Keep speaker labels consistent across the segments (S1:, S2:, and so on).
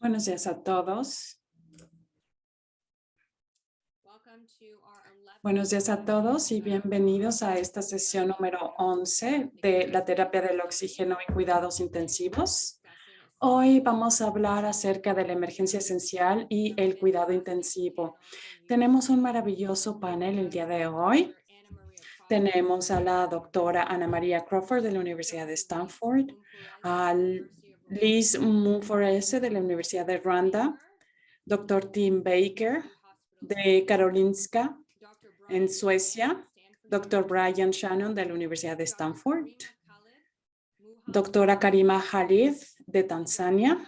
S1: Buenos días a todos. Buenos días a todos y bienvenidos a esta sesión número 11 de la terapia del oxígeno y cuidados intensivos. Hoy vamos a hablar acerca de la emergencia esencial y el cuidado intensivo. Tenemos un maravilloso panel el día de hoy. Tenemos a la doctora Ana María Crawford de la Universidad de Stanford, a Liz Mumforese de la Universidad de Rwanda, doctor Tim Baker de Karolinska en Suecia, doctor Brian Shannon de la Universidad de Stanford, doctora Karima Khalid de Tanzania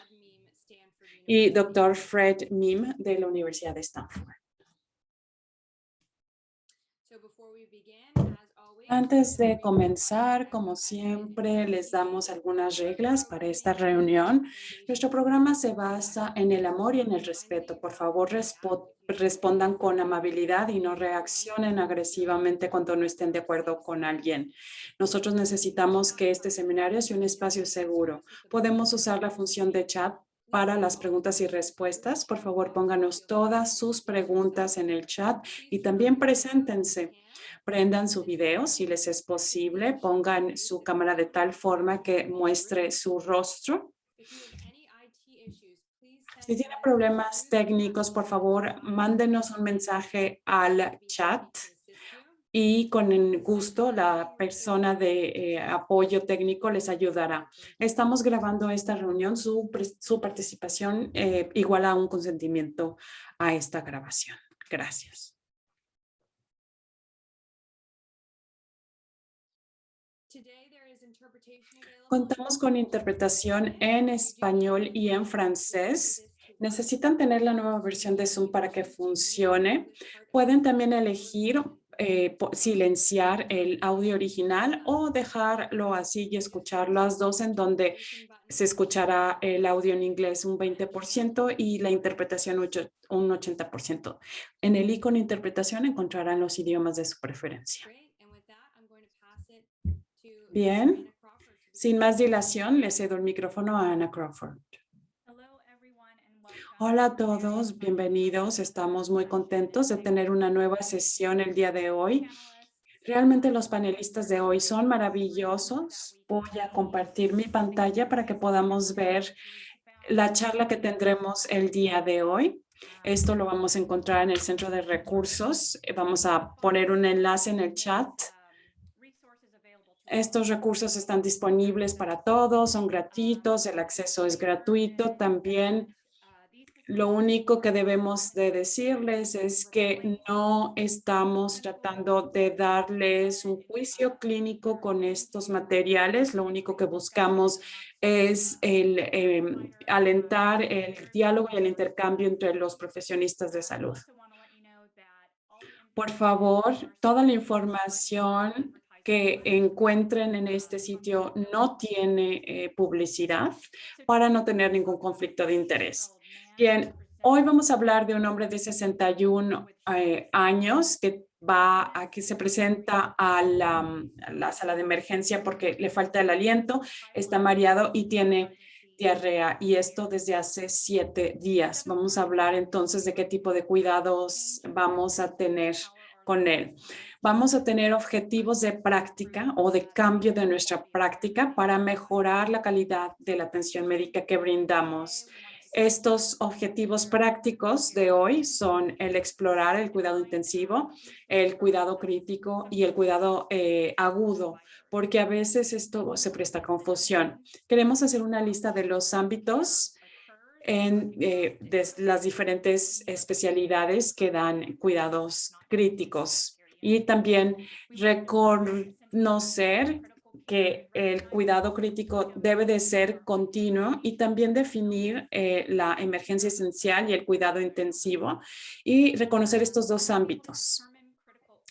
S1: y doctor Fred Mim de la Universidad de Stanford. Antes de comenzar, como siempre, les damos algunas reglas para esta reunión. Nuestro programa se basa en el amor y en el respeto. Por favor, respondan con amabilidad y no reaccionen agresivamente cuando no estén de acuerdo con alguien. Nosotros necesitamos que este seminario sea un espacio seguro. Podemos usar la función de chat para las preguntas y respuestas. Por favor, pónganos todas sus preguntas en el chat y también preséntense. Prendan su video si les es posible, pongan su cámara de tal forma que muestre su rostro. Si tienen problemas técnicos, por favor, mándenos un mensaje al chat y con el gusto la persona de apoyo técnico les ayudará. Estamos grabando esta reunión, su participación igual a un consentimiento a esta grabación. Gracias. Contamos con interpretación en español y en francés. Necesitan tener la nueva versión de Zoom para que funcione. Pueden también elegir silenciar el audio original o dejarlo así y escuchar las dos, en donde se escuchará el audio en inglés un 20% y la interpretación un 80%. En el icono interpretación encontrarán los idiomas de su preferencia. Bien. Sin más dilación, le cedo el micrófono a Ana Crawford. Hola a todos, bienvenidos. Estamos muy contentos de tener una nueva sesión el día de hoy. Realmente los panelistas de hoy son maravillosos. Voy a compartir mi pantalla para que podamos ver la charla que tendremos el día de hoy. Esto lo vamos a encontrar en el centro de recursos. Vamos a poner un enlace en el chat. Estos recursos están disponibles para todos, son gratuitos, el acceso es gratuito. También lo único que debemos de decirles es que no estamos tratando de darles un juicio clínico con estos materiales. Lo único que buscamos es alentar el diálogo y el intercambio entre los profesionistas de salud. Por favor, toda la información que encuentren en este sitio no tiene publicidad para no tener ningún conflicto de interés. Bien, hoy vamos a hablar de un hombre de 61 años que se presenta a la sala de emergencia porque le falta el aliento, está mareado y tiene diarrea, y esto desde hace 7 días. Vamos a hablar entonces de qué tipo de cuidados vamos a tener con él. Vamos a tener objetivos de práctica o de cambio de nuestra práctica para mejorar la calidad de la atención médica que brindamos. Estos objetivos prácticos de hoy son el explorar el cuidado intensivo, el cuidado crítico y el cuidado agudo, porque a veces esto se presta a confusión. Queremos hacer una lista de los ámbitos de las diferentes especialidades que dan cuidados críticos, y también reconocer que el cuidado crítico debe de ser continuo, y también definir la emergencia esencial y el cuidado intensivo y reconocer estos dos ámbitos.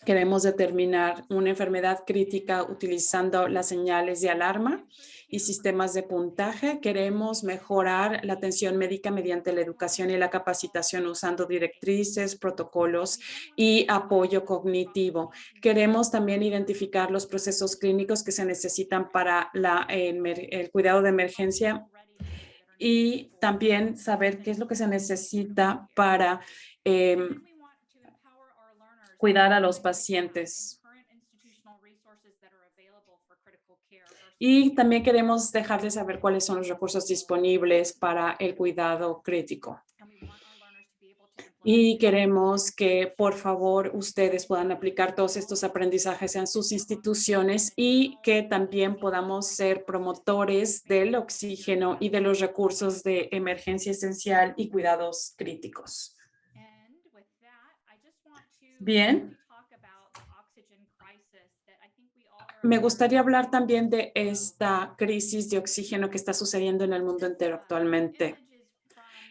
S1: Queremos determinar una enfermedad crítica utilizando las señales de alarma y sistemas de puntaje. Queremos mejorar la atención médica mediante la educación y la capacitación usando directrices, protocolos y apoyo cognitivo. Queremos también identificar los procesos clínicos que se necesitan para el cuidado de emergencia y también saber qué es lo que se necesita para em, cuidar a los pacientes. Y también queremos dejarles saber cuáles son los recursos disponibles para el cuidado crítico. Y queremos que, por favor, ustedes puedan aplicar todos estos aprendizajes en sus instituciones y que también podamos ser promotores del oxígeno y de los recursos de emergencia esencial y cuidados críticos. Bien. Me gustaría hablar también de esta crisis de oxígeno que está sucediendo en el mundo entero actualmente.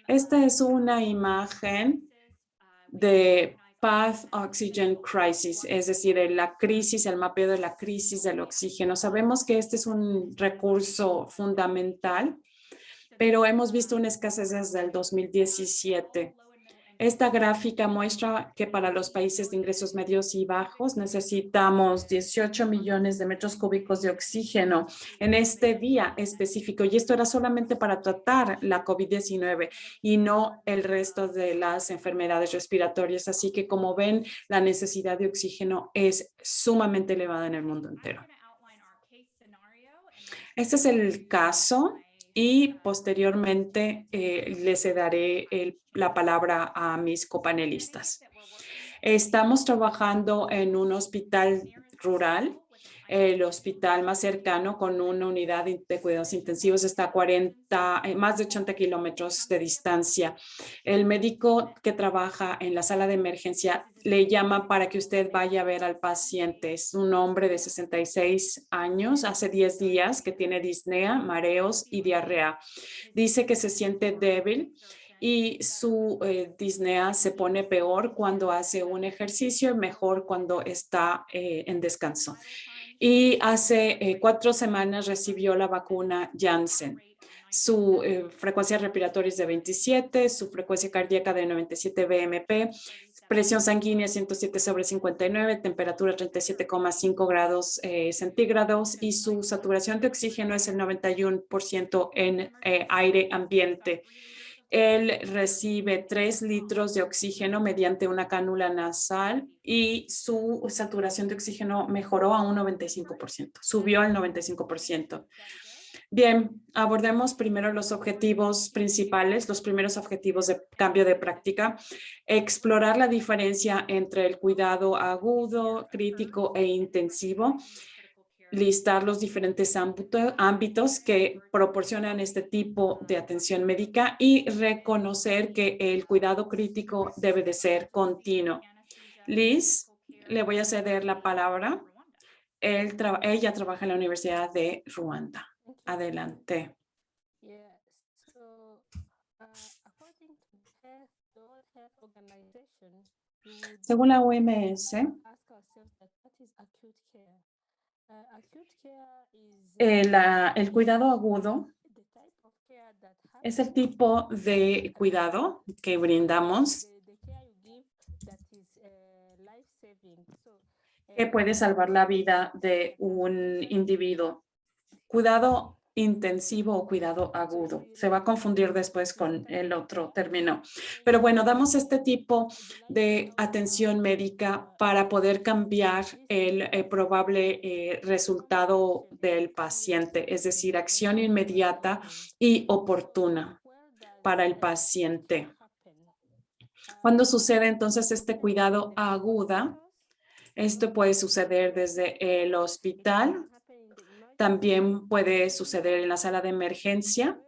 S1: Esta es una imagen de Path Oxygen Crisis, es decir, la crisis, el mapeo de la crisis del oxígeno. Sabemos que este es un recurso fundamental, pero hemos visto una escasez desde el 2017. Esta gráfica muestra que para los países de ingresos medios y bajos necesitamos 18 millones de metros cúbicos de oxígeno en este día específico. Y esto era solamente para tratar la COVID-19 y no el resto de las enfermedades respiratorias. Así que, como ven, la necesidad de oxígeno es sumamente elevada en el mundo entero. Este es el caso y posteriormente les daré la palabra a mis copanelistas. Estamos trabajando en un hospital rural. El hospital más cercano con una unidad de cuidados intensivos está a más de 80 kilómetros de distancia. El médico que trabaja en la sala de emergencia le llama para que usted vaya a ver al paciente. Es un hombre de 66 años, hace 10 días que tiene disnea, mareos y diarrea. Dice que se siente débil y su disnea se pone peor cuando hace un ejercicio y mejor cuando está en descanso. Y hace 4 semanas recibió la vacuna Janssen. Su frecuencia respiratoria es de 27, su frecuencia cardíaca de 97 BMP, presión sanguínea 107/59, temperatura 37,5 grados centígrados y su saturación de oxígeno es el 91% en aire ambiente. Él recibe 3 litros de oxígeno mediante una cánula nasal y su saturación de oxígeno mejoró a un 95%, subió al 95%. Bien, abordemos primero los objetivos principales, los primeros objetivos de cambio de práctica. Explorar la diferencia entre el cuidado agudo, crítico e intensivo. Listar los diferentes ámbitos que proporcionan este tipo de atención médica y reconocer que el cuidado crítico debe de ser continuo. Liz, le voy a ceder la palabra. Ella trabaja en la Universidad de Ruanda. Adelante.
S2: Yeah, so according to the World Health Organization,
S1: Según la OMS,
S2: ask ourselves that what is acute care? Acute care is
S1: el cuidado agudo
S2: the type of care that
S1: es
S2: happens
S1: el tipo de cuidado que brindamos
S2: the care you give that is life-saving. So,
S1: que puede salvar la vida de un individuo. Cuidado intensivo o cuidado agudo. Se va a confundir después con el otro término. Pero bueno, damos este tipo de atención médica para poder cambiar el probable resultado del paciente, es decir, acción inmediata y oportuna para el paciente. Cuando sucede entonces este cuidado aguda, esto puede suceder desde el hospital, también puede suceder en la sala de emergencia,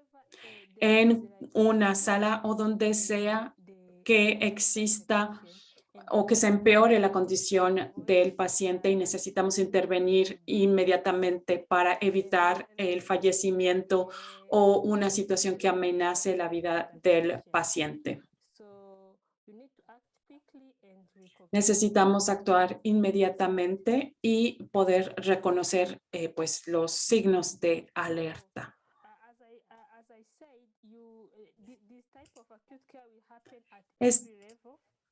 S1: en una sala o donde sea que exista o que se empeore la condición del paciente y necesitamos intervenir inmediatamente para evitar el fallecimiento o una situación que amenace la vida del paciente. Necesitamos actuar inmediatamente y poder reconocer pues, los signos de alerta.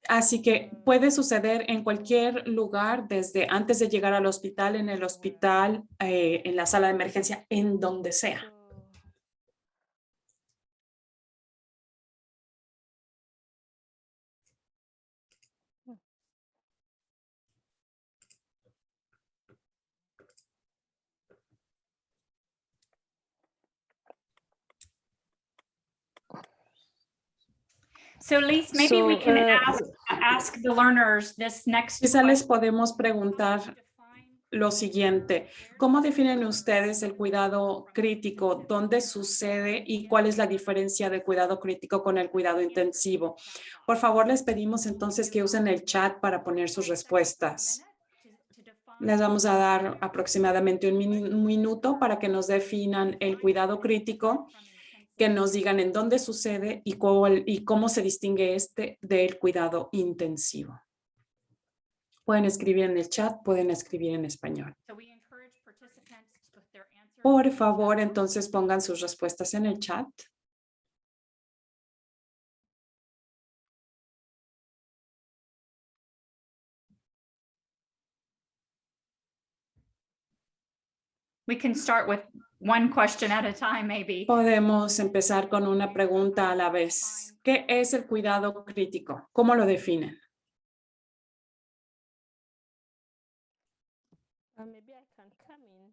S1: Así que puede suceder en cualquier lugar, desde antes de llegar al hospital, en el hospital, en la sala de emergencia, en donde sea.
S3: So Elise, maybe we
S1: So,
S3: can ask the learners this next
S1: quizá les
S3: question.
S1: podemos preguntar lo siguiente: ¿cómo definen ustedes el cuidado crítico? ¿Dónde sucede y cuál es la diferencia del cuidado crítico con el cuidado intensivo? Por favor, les pedimos entonces que usen el chat para poner sus respuestas. Les vamos a dar aproximadamente un minuto para que nos definan el cuidado crítico, que nos digan en dónde sucede y cómo se distingue este del cuidado intensivo. Pueden escribir en el chat, pueden escribir en español. Por favor, entonces pongan sus respuestas en el chat.
S3: We can start with one question at a time, maybe.
S1: Podemos empezar con una pregunta a la vez. ¿Qué es el cuidado crítico? ¿Cómo lo definen?
S2: Maybe I can come in.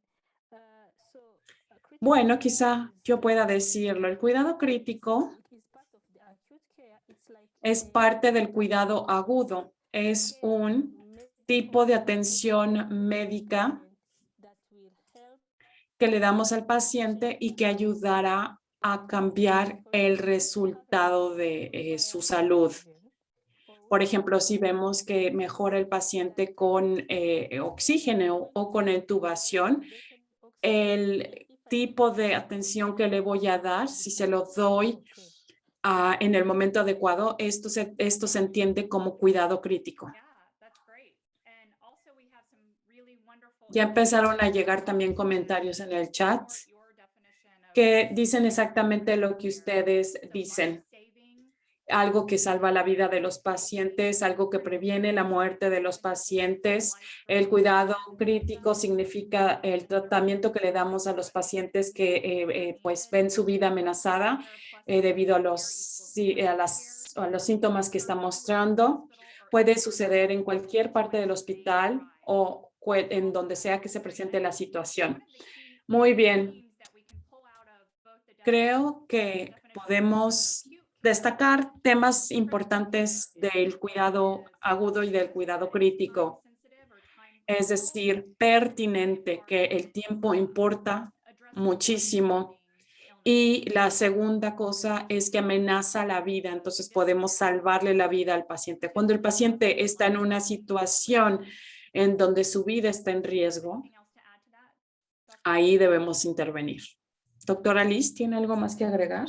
S1: Bueno, quizá yo pueda decirlo. El cuidado crítico es parte del cuidado agudo. Es un tipo de atención médica que le damos al paciente y que ayudará a cambiar el resultado de su salud. Por ejemplo, si vemos que mejora el paciente con oxígeno o con intubación, el tipo de atención que le voy a dar, si se lo doy en el momento adecuado, esto se entiende como cuidado crítico. Ya empezaron a llegar también comentarios en el chat que dicen exactamente lo que ustedes dicen. Algo que salva la vida de los pacientes, algo que previene la muerte de los pacientes. El cuidado crítico significa el tratamiento que le damos a los pacientes que pues ven su vida amenazada debido a los síntomas que está mostrando. Puede suceder en cualquier parte del hospital o en donde sea que se presente la situación. Muy bien. Creo que podemos destacar temas importantes del cuidado agudo y del cuidado crítico. Es decir, pertinente, que el tiempo importa muchísimo. Y la segunda cosa es que amenaza la vida, entonces podemos salvarle la vida al paciente. Cuando el paciente está en una situación en donde su vida está en riesgo, ahí debemos intervenir. Doctora Liz, ¿tiene algo más que agregar?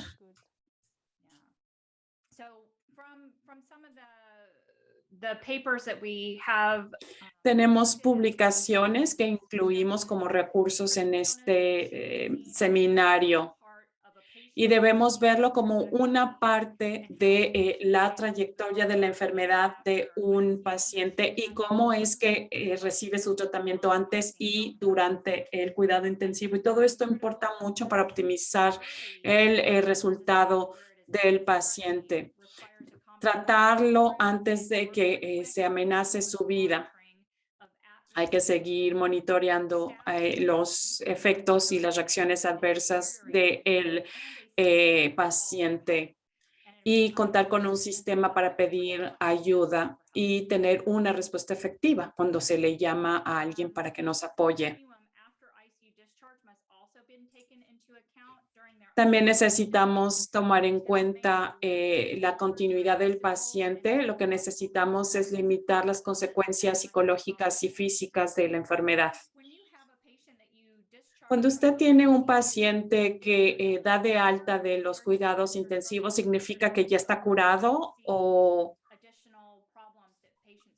S1: Tenemos publicaciones que incluimos como recursos en este seminario y debemos verlo como una parte de la trayectoria de la enfermedad de un paciente y cómo es que recibe su tratamiento antes y durante el cuidado intensivo. Y todo esto importa mucho para optimizar el resultado del paciente. Tratarlo antes de que se amenace su vida. Hay que seguir monitoreando los efectos y las reacciones adversas del paciente y contar con un sistema para pedir ayuda y tener una respuesta efectiva cuando se le llama a alguien para que nos apoye. También necesitamos tomar en cuenta la continuidad del paciente. Lo que necesitamos es limitar las consecuencias psicológicas y físicas de la enfermedad. Cuando usted tiene un paciente que da de alta de los cuidados intensivos, ¿significa que ya está curado o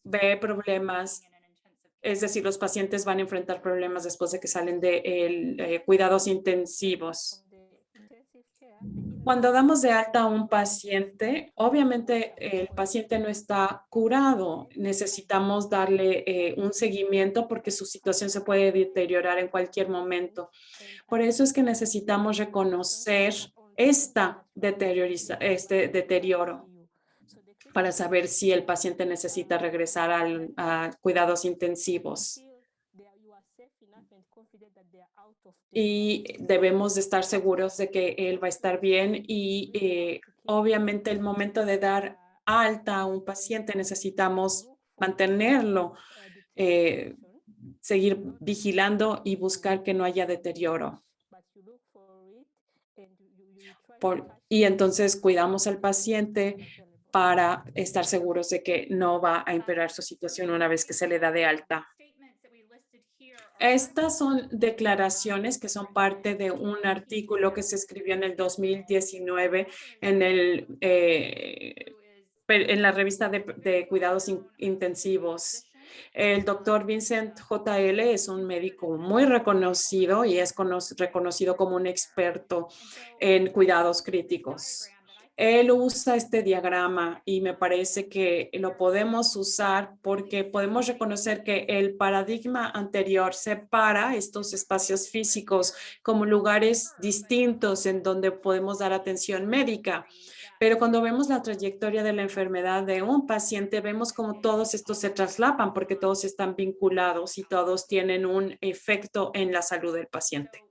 S1: ve problemas? Es decir, los pacientes van a enfrentar problemas después de que salen de cuidados intensivos. Cuando damos de alta a un paciente, obviamente el paciente no está curado. Necesitamos darle un seguimiento porque su situación se puede deteriorar en cualquier momento. Por eso es que necesitamos reconocer este deterioro para saber si el paciente necesita regresar a cuidados intensivos. y debemos de estar seguros de que él va a estar bien y obviamente el momento de dar alta a un paciente necesitamos mantenerlo, eh, seguir vigilando y buscar que no haya deterioro. Y entonces cuidamos al paciente para estar seguros de que no va a empeorar su situación una vez que se le da de alta. Estas son declaraciones que son parte de un artículo que se escribió en el 2019 en la revista de cuidados intensivos. El doctor Vincent J.L. es un médico muy reconocido y es reconocido como un experto en cuidados críticos. Él usa este diagrama y me parece que lo podemos usar porque podemos reconocer que el paradigma anterior separa estos espacios físicos como lugares distintos en donde podemos dar atención médica. Pero cuando vemos la trayectoria de la enfermedad de un paciente, vemos como todos estos se traslapan porque todos están vinculados y todos tienen un efecto en la salud del paciente.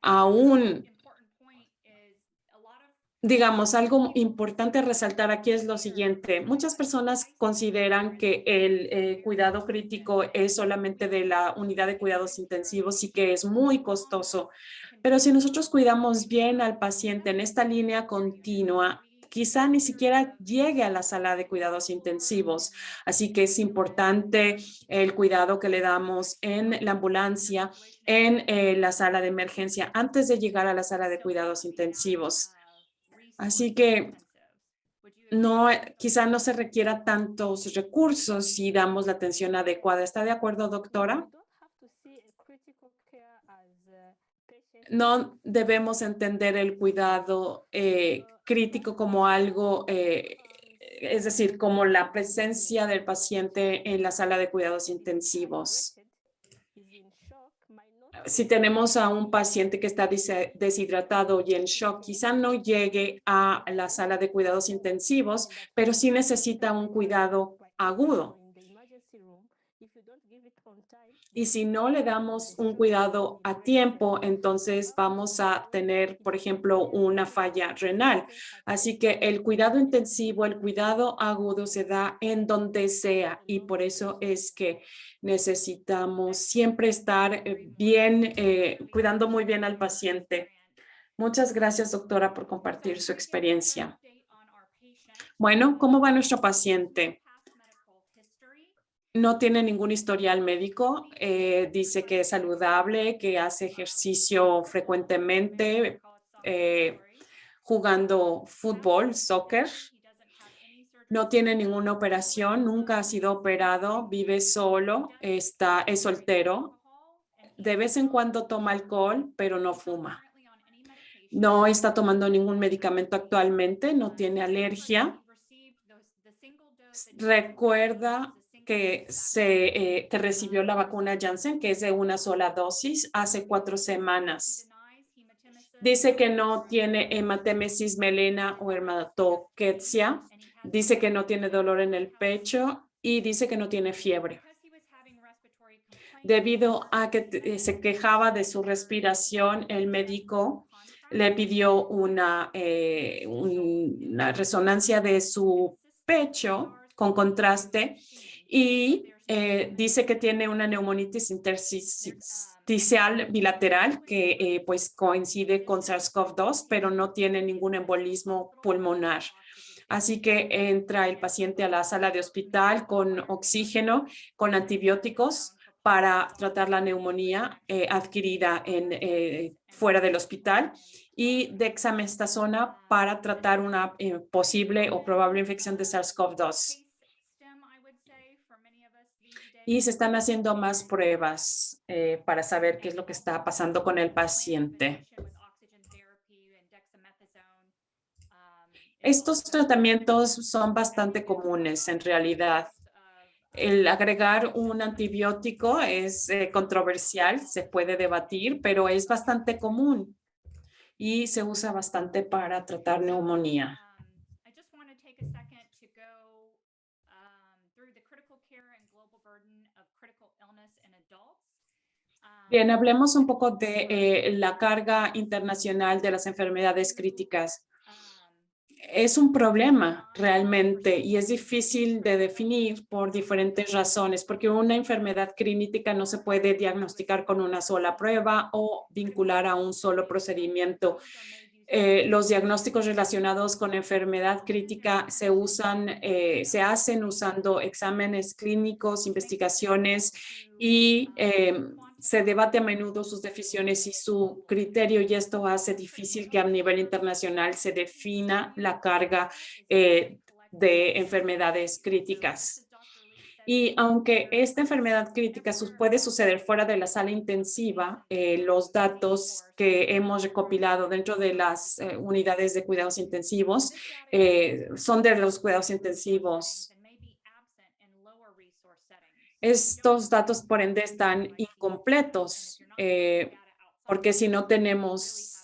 S1: Aún, digamos, algo importante a resaltar aquí es lo siguiente. Muchas personas consideran que el cuidado crítico es solamente de la unidad de cuidados intensivos y que es muy costoso. Pero si nosotros cuidamos bien al paciente en esta línea continua, quizá ni siquiera llegue a la sala de cuidados intensivos. Así que es importante el cuidado que le damos en la ambulancia, en la sala de emergencia, antes de llegar a la sala de cuidados intensivos. Así que no, quizá no se requiera tantos recursos si damos la atención adecuada. ¿Está de acuerdo, doctora? No debemos entender el cuidado crítico como algo, es decir, como la presencia del paciente en la sala de cuidados intensivos. Si tenemos a un paciente que está deshidratado y en shock, quizá no llegue a la sala de cuidados intensivos, pero sí necesita un cuidado agudo. Y si no le damos un cuidado a tiempo, entonces vamos a tener, por ejemplo, una falla renal. Así que el cuidado intensivo, el cuidado agudo se da en donde sea y por eso es que necesitamos siempre estar bien, cuidando muy bien al paciente. Muchas gracias, doctora, por compartir su experiencia. Bueno, ¿cómo va nuestro paciente? No tiene ningún historial médico, dice que es saludable, que hace ejercicio frecuentemente, jugando fútbol, soccer. No tiene ninguna operación, nunca ha sido operado, vive solo, es soltero. De vez en cuando toma alcohol, pero no fuma. No está tomando ningún medicamento actualmente, no tiene alergia. Recuerda que recibió la vacuna Janssen, que es de una sola dosis, hace 4 semanas. Dice que no tiene hematemesis melena o hermatoquetzia. Dice que no tiene dolor en el pecho y dice que no tiene fiebre. Debido a que se quejaba de su respiración, el médico le pidió una resonancia de su pecho con contraste y dice que tiene una neumonitis intersticial bilateral que pues coincide con SARS-CoV-2, pero no tiene ningún embolismo pulmonar. Así que entra el paciente a la sala de hospital con oxígeno, con antibióticos para tratar la neumonía adquirida fuera del hospital y dexamethasona para tratar una posible o probable infección de SARS-CoV-2. Y se están haciendo más pruebas para saber qué es lo que está pasando con el paciente. Estos tratamientos son bastante comunes en realidad. El agregar un antibiótico es controversial, se puede debatir, pero es bastante común y se usa bastante para tratar neumonía. Bien, hablemos un poco de la carga internacional de las enfermedades críticas. Es un problema realmente y es difícil de definir por diferentes razones, porque una enfermedad crítica no se puede diagnosticar con una sola prueba o vincular a un solo procedimiento. Los diagnósticos relacionados con enfermedad crítica se hacen usando exámenes clínicos, investigaciones y se debate a menudo sus definiciones y su criterio, y esto hace difícil que a nivel internacional se defina la carga de enfermedades críticas. Y aunque esta enfermedad crítica puede suceder fuera de la sala intensiva, los datos que hemos recopilado dentro de las unidades de cuidados intensivos son de los cuidados intensivos. Estos datos, por ende, están incompletos, porque si no tenemos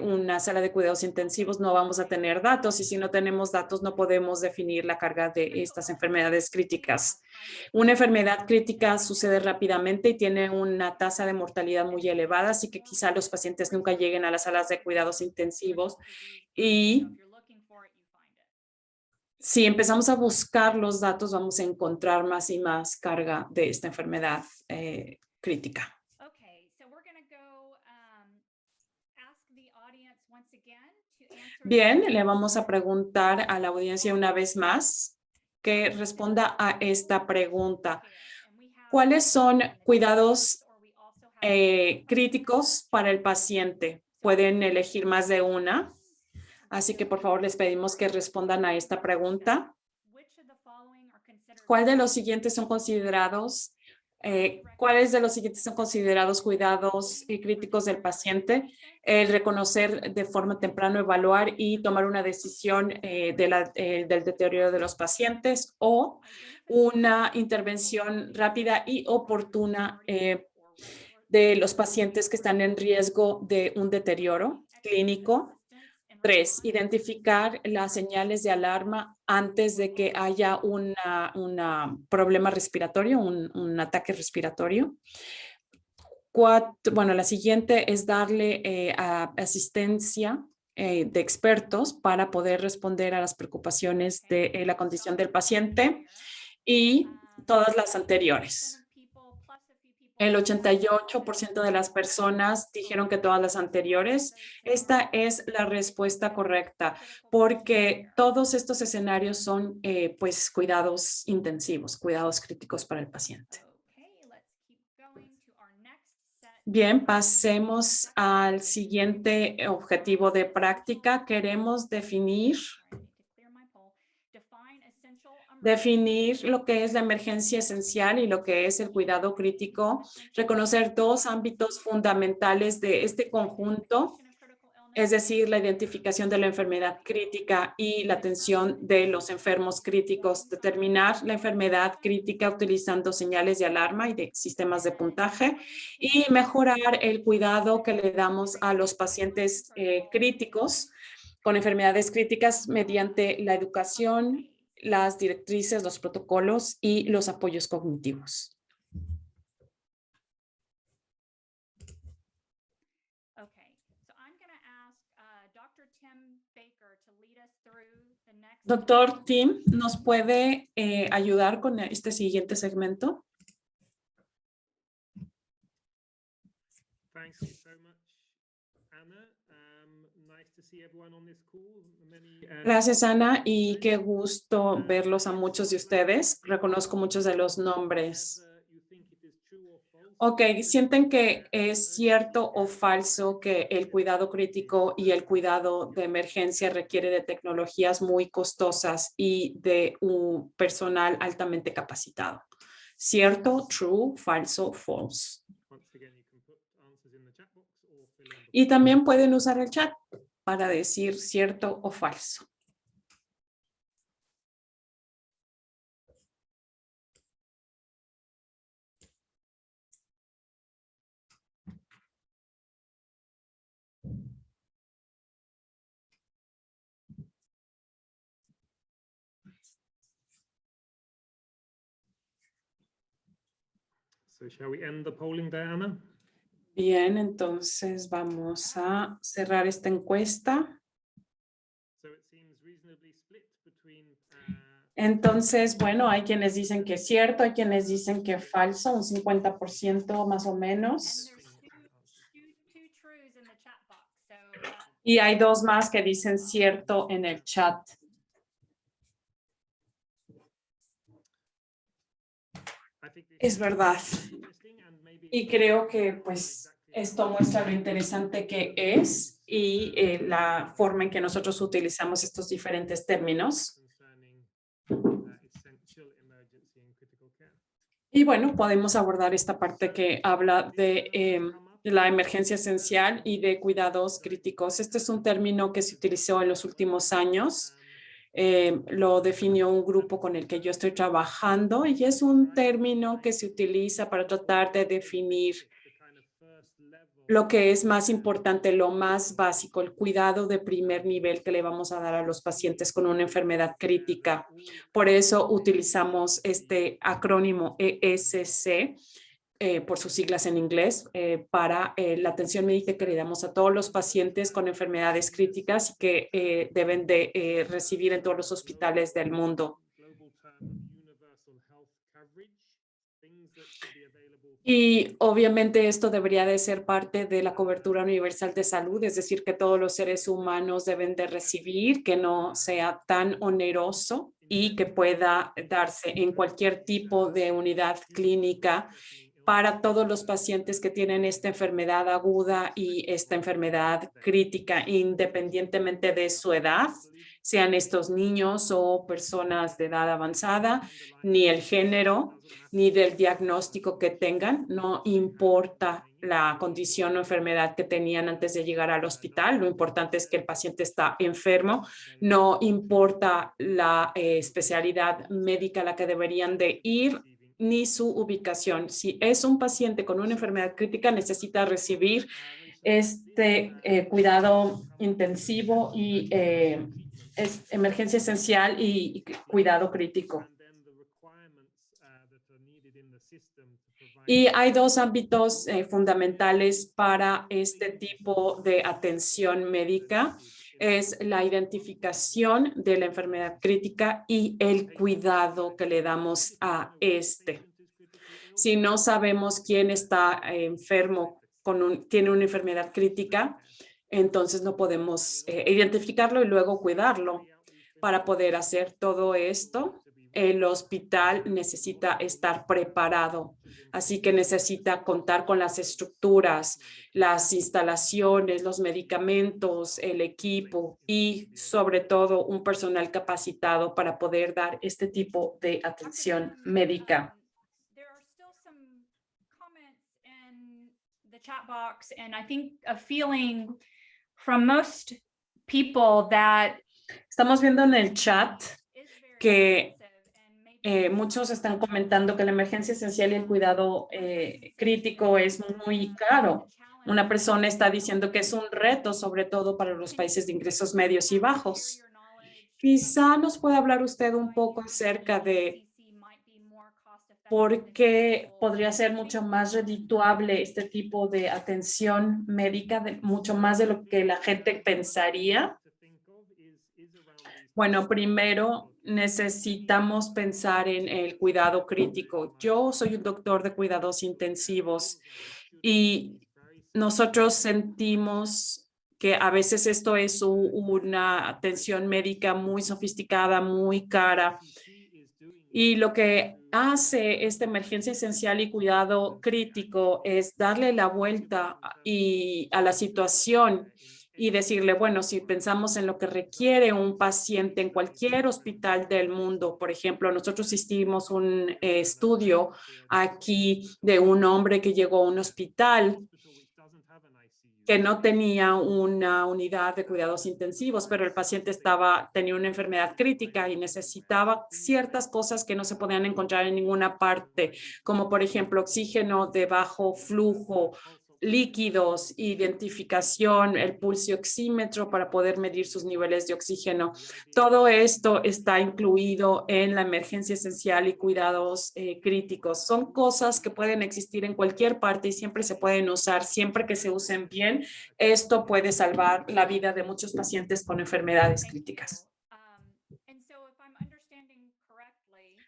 S1: una sala de cuidados intensivos, no vamos a tener datos, y si no tenemos datos, no podemos definir la carga de estas enfermedades críticas. Una enfermedad crítica sucede rápidamente y tiene una tasa de mortalidad muy elevada, así que quizá los pacientes nunca lleguen a las salas de cuidados intensivos, y si empezamos a buscar los datos, vamos a encontrar más y más carga de esta enfermedad crítica. Bien, le vamos a preguntar a la audiencia una vez más que responda a esta pregunta. ¿Cuáles son cuidados críticos para el paciente? Pueden elegir más de una. Así que por favor les pedimos que respondan a esta pregunta. ¿Cuáles de los siguientes son considerados cuidados críticos del paciente? El reconocer de forma temprana, evaluar y tomar una decisión del deterioro de los pacientes, o una intervención rápida y oportuna de los pacientes que están en riesgo de un deterioro clínico. 3, identificar las señales de alarma antes de que haya un problema respiratorio, un ataque respiratorio. 4, bueno, la siguiente es darle asistencia de expertos para poder responder a las preocupaciones de la condición del paciente, y todas las anteriores. El 88% de las personas dijeron que todas las anteriores. Esta es la respuesta correcta, porque todos estos escenarios son pues cuidados intensivos, cuidados críticos para el paciente. Bien, pasemos al siguiente objetivo de práctica. Queremos definir lo que es la emergencia esencial y lo que es el cuidado crítico, reconocer dos ámbitos fundamentales de este conjunto, es decir, la identificación de la enfermedad crítica y la atención de los enfermos críticos, determinar la enfermedad crítica utilizando señales de alarma y de sistemas de puntaje, y mejorar el cuidado que le damos a los pacientes críticos con enfermedades críticas mediante la educación, las directrices, los protocolos y los apoyos cognitivos. Doctor Tim, ¿nos puede ayudar con este siguiente segmento? Gracias, Ana, y qué gusto verlos a muchos de ustedes. Reconozco muchos de los nombres. Ok, ¿sienten que es cierto o falso que el cuidado crítico y el cuidado de emergencia requiere de tecnologías muy costosas y de un personal altamente capacitado? ¿Cierto, true, falso, false? Y también pueden usar el chat para decir cierto o falso.
S4: So shall we end the polling there, Anna?
S1: Bien, entonces vamos a cerrar esta encuesta. Entonces, bueno, hay quienes dicen que es cierto, hay quienes dicen que es falso, un 50% más o
S3: And
S1: menos.
S3: there's two trues in the chat box. So
S1: Y hay dos más que dicen cierto en el chat. Es verdad. Y creo que pues esto muestra lo interesante que es y la forma en que nosotros utilizamos estos diferentes términos. Y bueno, podemos abordar esta parte que habla de la emergencia esencial y de cuidados críticos. Este es un término que se utilizó en los últimos años. Lo definió un grupo con el que yo estoy trabajando y es un término que se utiliza para tratar de definir lo que es más importante, lo más básico, el cuidado de primer nivel que le vamos a dar a los pacientes con una enfermedad crítica. Por eso utilizamos este acrónimo ESC, por sus siglas en inglés, para la atención médica que le damos a todos los pacientes con enfermedades críticas y que deben de recibir en todos los hospitales del mundo. Y obviamente esto debería de ser parte de la cobertura universal de salud, es decir, que todos los seres humanos deben de recibir, que no sea tan oneroso y que pueda darse en cualquier tipo de unidad clínica para todos los pacientes que tienen esta enfermedad aguda y esta enfermedad crítica, independientemente de su edad, sean estos niños o personas de edad avanzada, ni el género, ni del diagnóstico que tengan, no importa la condición o enfermedad que tenían antes de llegar al hospital, lo importante es que el paciente está enfermo, no importa la especialidad médica a la que deberían de ir, ni su ubicación. Si es un paciente con una enfermedad crítica, necesita recibir este cuidado intensivo y es emergencia esencial y cuidado crítico. Y hay dos ámbitos fundamentales para este tipo de atención médica. Es la identificación de la enfermedad crítica y el cuidado que le damos a este. Si no sabemos quién está enfermo, tiene una enfermedad crítica, entonces no podemos identificarlo y luego cuidarlo. Para poder hacer todo esto, el hospital necesita estar preparado, así que necesita contar con las estructuras, las instalaciones, los medicamentos, el equipo y sobre todo un personal capacitado para poder dar este tipo de atención médica.
S3: there are still some comments in the chat box, and I think a feeling from most people that
S1: Estamos viendo en el chat que muchos están comentando que la emergencia esencial y el cuidado crítico es muy caro. Una persona está diciendo que es un reto, sobre todo para los países de ingresos medios y bajos. Quizá nos pueda hablar usted un poco acerca de por qué podría ser mucho más redituable este tipo de atención médica, mucho más de lo que la gente pensaría. Bueno, primero necesitamos pensar en el cuidado crítico. Yo soy un doctor de cuidados intensivos y nosotros sentimos que a veces esto es una atención médica muy sofisticada, muy cara. Y lo que hace esta emergencia esencial y cuidado crítico es darle la vuelta a la situación y decirle, bueno, si pensamos en lo que requiere un paciente en cualquier hospital del mundo, por ejemplo, nosotros hicimos un estudio aquí de un hombre que llegó a un hospital que no tenía una unidad de cuidados intensivos, pero el paciente tenía una enfermedad crítica y necesitaba ciertas cosas que no se podían encontrar en ninguna parte, como por ejemplo oxígeno de bajo flujo, líquidos, identificación, el pulsioxímetro para poder medir sus niveles de oxígeno. Todo esto está incluido en la emergencia esencial y cuidados críticos. Son cosas que pueden existir en cualquier parte y siempre se pueden usar, siempre que se usen bien. Esto puede salvar la vida de muchos pacientes con enfermedades críticas.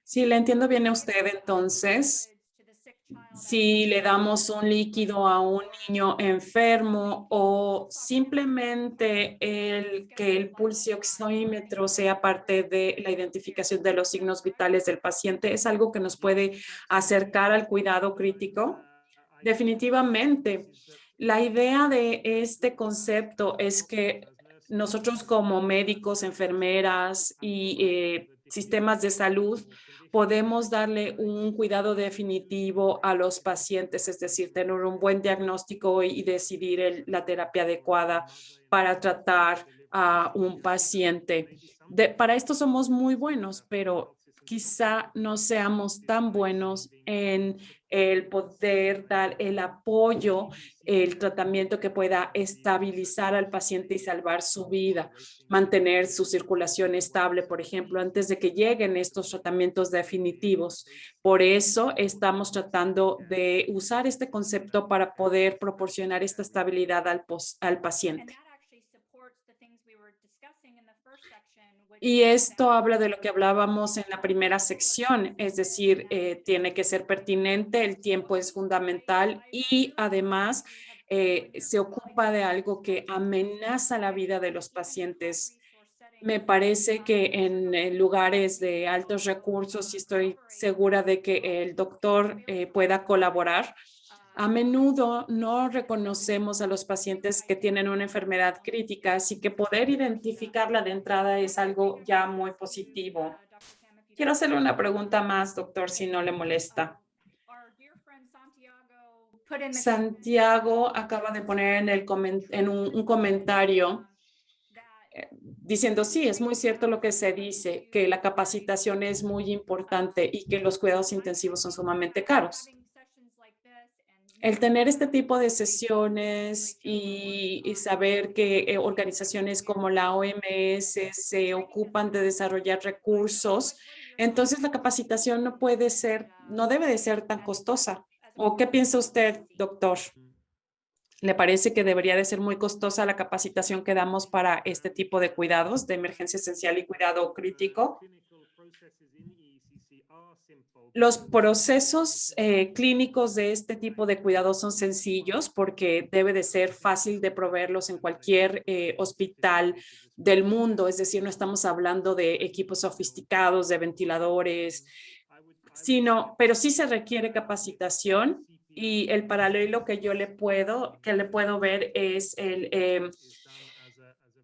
S1: Si le entiendo bien a usted, entonces, si le damos un líquido a un niño enfermo o simplemente que el pulsioxímetro sea parte de la identificación de los signos vitales del paciente, es algo que nos puede acercar al cuidado crítico. Definitivamente, la idea de este concepto es que nosotros como médicos, enfermeras y sistemas de salud podemos darle un cuidado definitivo a los pacientes, es decir, tener un buen diagnóstico y decidir la terapia adecuada para tratar a un paciente. Para esto somos muy buenos, pero quizá no seamos tan buenos en el poder dar el apoyo, el tratamiento que pueda estabilizar al paciente y salvar su vida, mantener su circulación estable, por ejemplo, antes de que lleguen estos tratamientos definitivos. Por eso estamos tratando de usar este concepto para poder proporcionar esta estabilidad al paciente. Y esto habla de lo que hablábamos en la primera sección, es decir, tiene que ser pertinente, el tiempo es fundamental y además se ocupa de algo que amenaza la vida de los pacientes. Me parece que en lugares de altos recursos, y estoy segura de que el doctor pueda colaborar, a menudo no reconocemos a los pacientes que tienen una enfermedad crítica, así que poder identificarla de entrada es algo ya muy positivo. Quiero hacerle una pregunta más, doctor, si no le molesta. Santiago acaba de poner en un comentario diciendo, sí, es muy cierto lo que se dice, que la capacitación es muy importante y que los cuidados intensivos son sumamente caros. El tener este tipo de sesiones y saber que organizaciones como la OMS se ocupan de desarrollar recursos, entonces la capacitación no debe de ser tan costosa. ¿O qué piensa usted, doctor? ¿Le parece que debería de ser muy costosa la capacitación que damos para este tipo de cuidados de emergencia esencial y cuidado crítico? Los procesos clínicos de este tipo de cuidados son sencillos porque debe de ser fácil de proveerlos en cualquier hospital del mundo, es decir, no estamos hablando de equipos sofisticados, de ventiladores, pero sí se requiere capacitación y el paralelo que le puedo ver es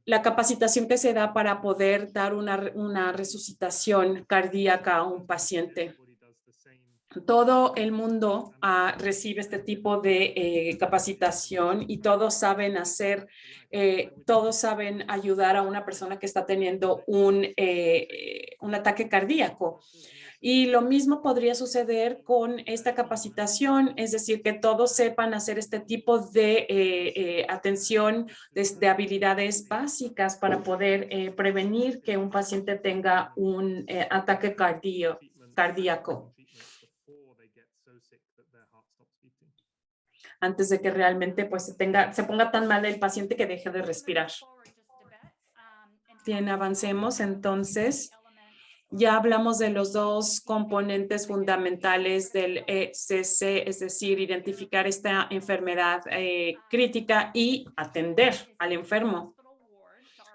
S1: la capacitación que se da para poder dar una resucitación cardíaca a un paciente. Todo el mundo recibe este tipo de capacitación y todos saben todos saben ayudar a una persona que está teniendo un ataque cardíaco. Y lo mismo podría suceder con esta capacitación, es decir, que todos sepan hacer este tipo de atención, de habilidades básicas para poder prevenir que un paciente tenga un ataque cardíaco antes de que realmente pues se ponga tan mal el paciente que deje de respirar. Bien, avancemos entonces. Ya hablamos de los dos componentes fundamentales del ECC, es decir, identificar esta enfermedad crítica y atender al enfermo.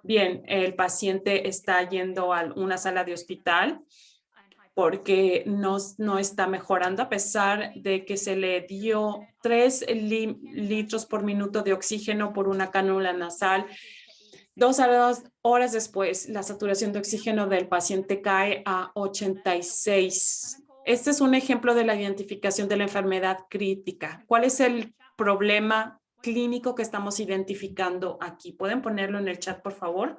S1: Bien, el paciente está yendo a una sala de hospital porque no está mejorando a pesar de que se le dio 3 litros por minuto de oxígeno por una cánula nasal. 2 horas después, la saturación de oxígeno del paciente cae a 86. Este es un ejemplo de la identificación de la enfermedad crítica. ¿Cuál es el problema clínico que estamos identificando aquí? ¿Pueden ponerlo en el chat, por favor?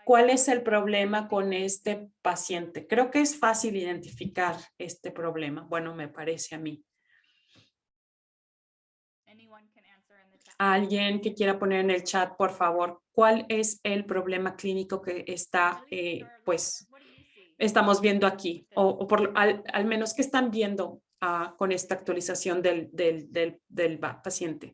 S1: ¿Cuál es el problema con este paciente? Creo que es fácil identificar este problema. Bueno, me parece a mí. Alguien que quiera poner en el chat, por favor, ¿cuál es el problema clínico que está, pues, estamos viendo aquí? O al menos, ¿qué están viendo con esta actualización del paciente?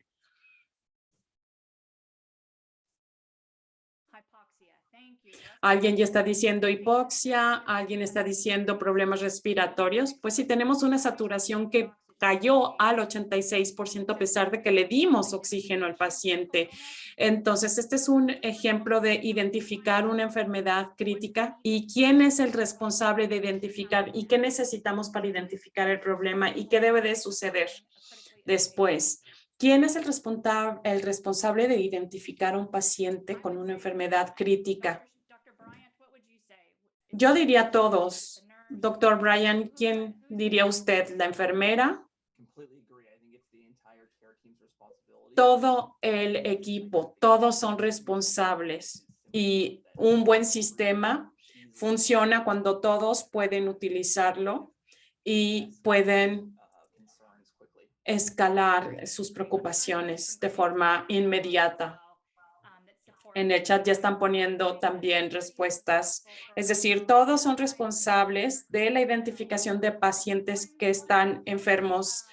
S1: Alguien ya está diciendo hipoxia, alguien está diciendo problemas respiratorios. Pues si tenemos una saturación que cayó al 86% a pesar de que le dimos oxígeno al paciente. Entonces, este es un ejemplo de identificar una enfermedad crítica y quién es el responsable de identificar y qué necesitamos para identificar el problema y qué debe de suceder después. ¿Quién es el responsable de identificar a un paciente con una enfermedad crítica? Yo diría todos. Doctor Brian, ¿quién diría usted? ¿La enfermera? Todo el equipo, todos son responsables y un buen sistema funciona cuando todos pueden utilizarlo y pueden escalar sus preocupaciones de forma inmediata. En el chat ya están poniendo también respuestas. Es decir, todos son responsables de la identificación de pacientes que están enfermos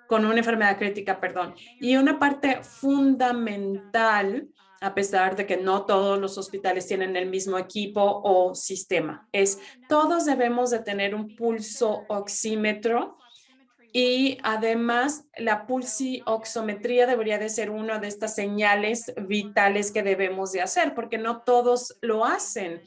S1: con una enfermedad crítica, perdón. Y una parte fundamental, a pesar de que no todos los hospitales tienen el mismo equipo o sistema, es todos debemos de tener un pulso oxímetro. Y además, la pulsioximetría debería de ser una de estas señales vitales que debemos de hacer, porque no todos lo hacen,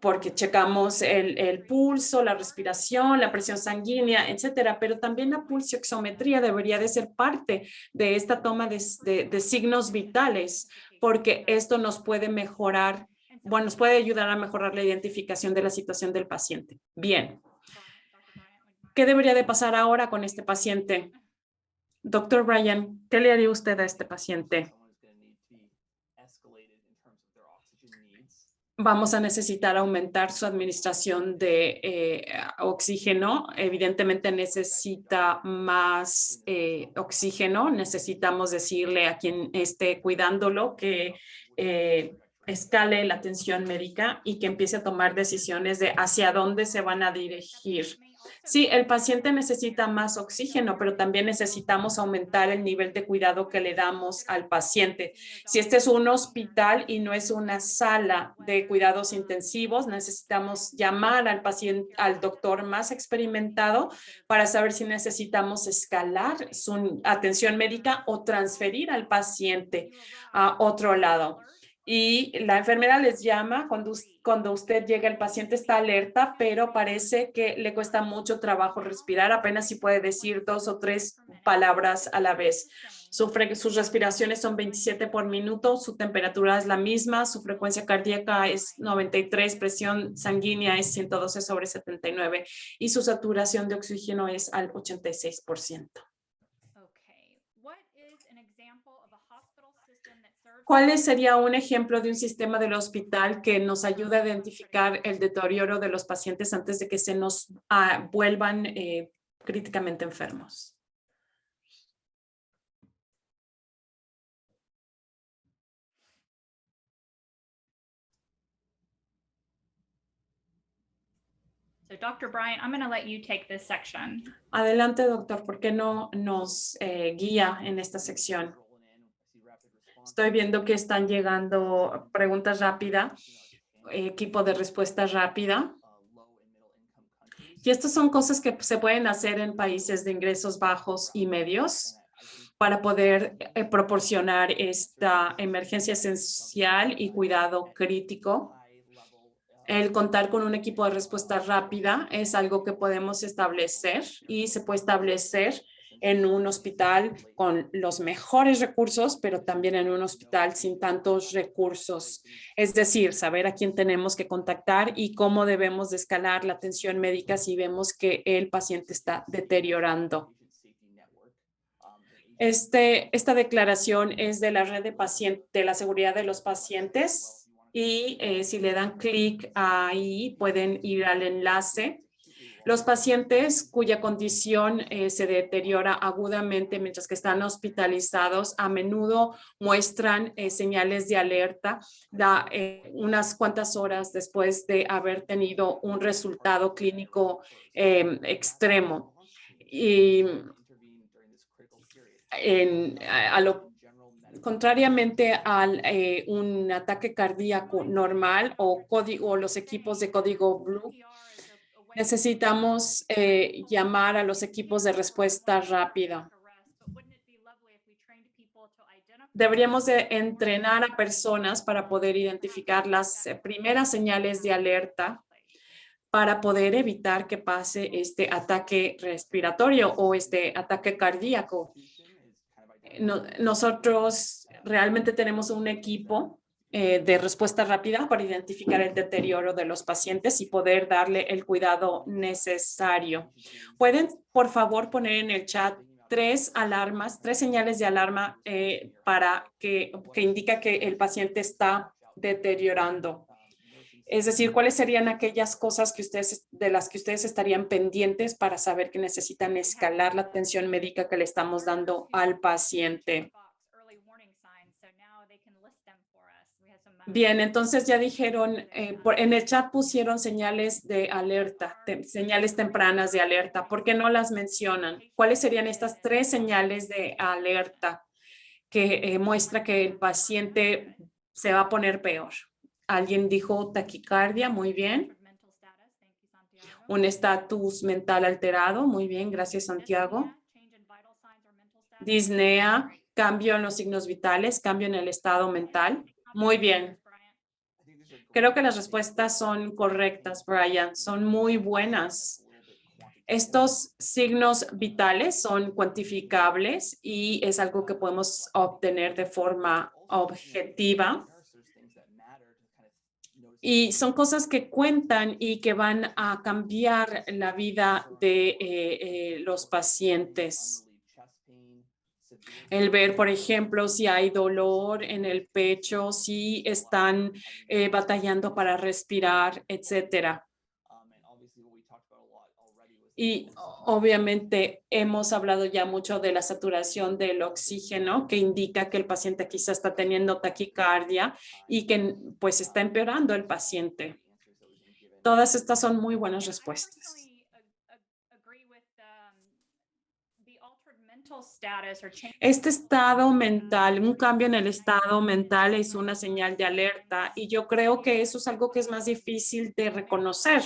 S1: porque checamos el pulso, la respiración, la presión sanguínea, etcétera, pero también la pulsioximetría debería de ser parte de esta toma de signos vitales, porque esto nos puede mejorar, bueno, nos puede ayudar a mejorar la identificación de la situación del paciente. Bien. ¿Qué debería de pasar ahora con este paciente? Doctor Brian, ¿qué le haría usted a este paciente? Vamos a necesitar aumentar su administración de oxígeno. Evidentemente necesita más oxígeno. Necesitamos decirle a quien esté cuidándolo que escale la atención médica y que empiece a tomar decisiones de hacia dónde se van a dirigir. Sí, el paciente necesita más oxígeno, pero también necesitamos aumentar el nivel de cuidado que le damos al paciente. Si este es un hospital y no es una sala de cuidados intensivos, necesitamos llamar al paciente, al doctor más experimentado para saber si necesitamos escalar su atención médica o transferir al paciente a otro lado. Y la enfermera les llama cuando usted llega, el paciente está alerta, pero parece que le cuesta mucho trabajo respirar, apenas si puede decir 2 o 3 palabras a la vez. Sus respiraciones son 27 por minuto, su temperatura es la misma, su frecuencia cardíaca es 93, presión sanguínea es 112/79 y su saturación de oxígeno es al 86%. ¿Cuál sería un ejemplo de un sistema del hospital que nos ayuda a identificar el deterioro de los pacientes antes de que se nos vuelvan críticamente enfermos?
S3: So, Dr. Bryant, I'm going to let you take this section.
S1: Adelante, doctor, ¿por qué no nos guía en esta sección? Estoy viendo que están llegando preguntas rápidas, equipo de respuesta rápida. Y estas son cosas que se pueden hacer en países de ingresos bajos y medios para poder proporcionar esta emergencia esencial y cuidado crítico. El contar con un equipo de respuesta rápida es algo que podemos establecer y se puede establecer en un hospital con los mejores recursos, pero también en un hospital sin tantos recursos. Es decir, saber a quién tenemos que contactar y cómo debemos de escalar la atención médica si vemos que el paciente está deteriorando. Esta declaración es de la red de la seguridad de los pacientes y si le dan clic ahí pueden ir al enlace. Los pacientes cuya condición se deteriora agudamente mientras que están hospitalizados a menudo muestran señales de alerta unas cuantas horas después de haber tenido un resultado clínico extremo. Y contrariamente a un ataque cardíaco normal o los equipos de código Blue, necesitamos llamar a los equipos de respuesta rápida. Deberíamos de entrenar a personas para poder identificar las primeras señales de alerta para poder evitar que pase este ataque respiratorio o este ataque cardíaco. Nosotros realmente tenemos un equipo de respuesta rápida para identificar el deterioro de los pacientes y poder darle el cuidado necesario. ¿Pueden, por favor, poner en el chat tres señales de alarma que indica que el paciente está deteriorando? Es decir, ¿cuáles serían aquellas cosas de las que ustedes estarían pendientes para saber que necesitan escalar la atención médica que le estamos dando al paciente? Bien, entonces ya dijeron, en el chat pusieron señales de alerta, señales tempranas de alerta. ¿Por qué no las mencionan? ¿Cuáles serían estas tres señales de alerta que muestra que el paciente se va a poner peor? Alguien dijo taquicardia, muy bien. Un estatus mental alterado, muy bien, gracias Santiago. Disnea, cambio en los signos vitales, cambio en el estado mental. Muy bien. Creo que las respuestas son correctas, Brian, son muy buenas. Estos signos vitales son cuantificables y es algo que podemos obtener de forma objetiva. Y son cosas que cuentan y que van a cambiar la vida de los pacientes. El ver, por ejemplo, si hay dolor en el pecho, si están batallando para respirar, etcétera. Y obviamente hemos hablado ya mucho de la saturación del oxígeno, que indica que el paciente quizá está teniendo taquicardia y que pues está empeorando el paciente. Todas estas son muy buenas respuestas. Este estado mental, un cambio en el estado mental es una señal de alerta y yo creo que eso es algo que es más difícil de reconocer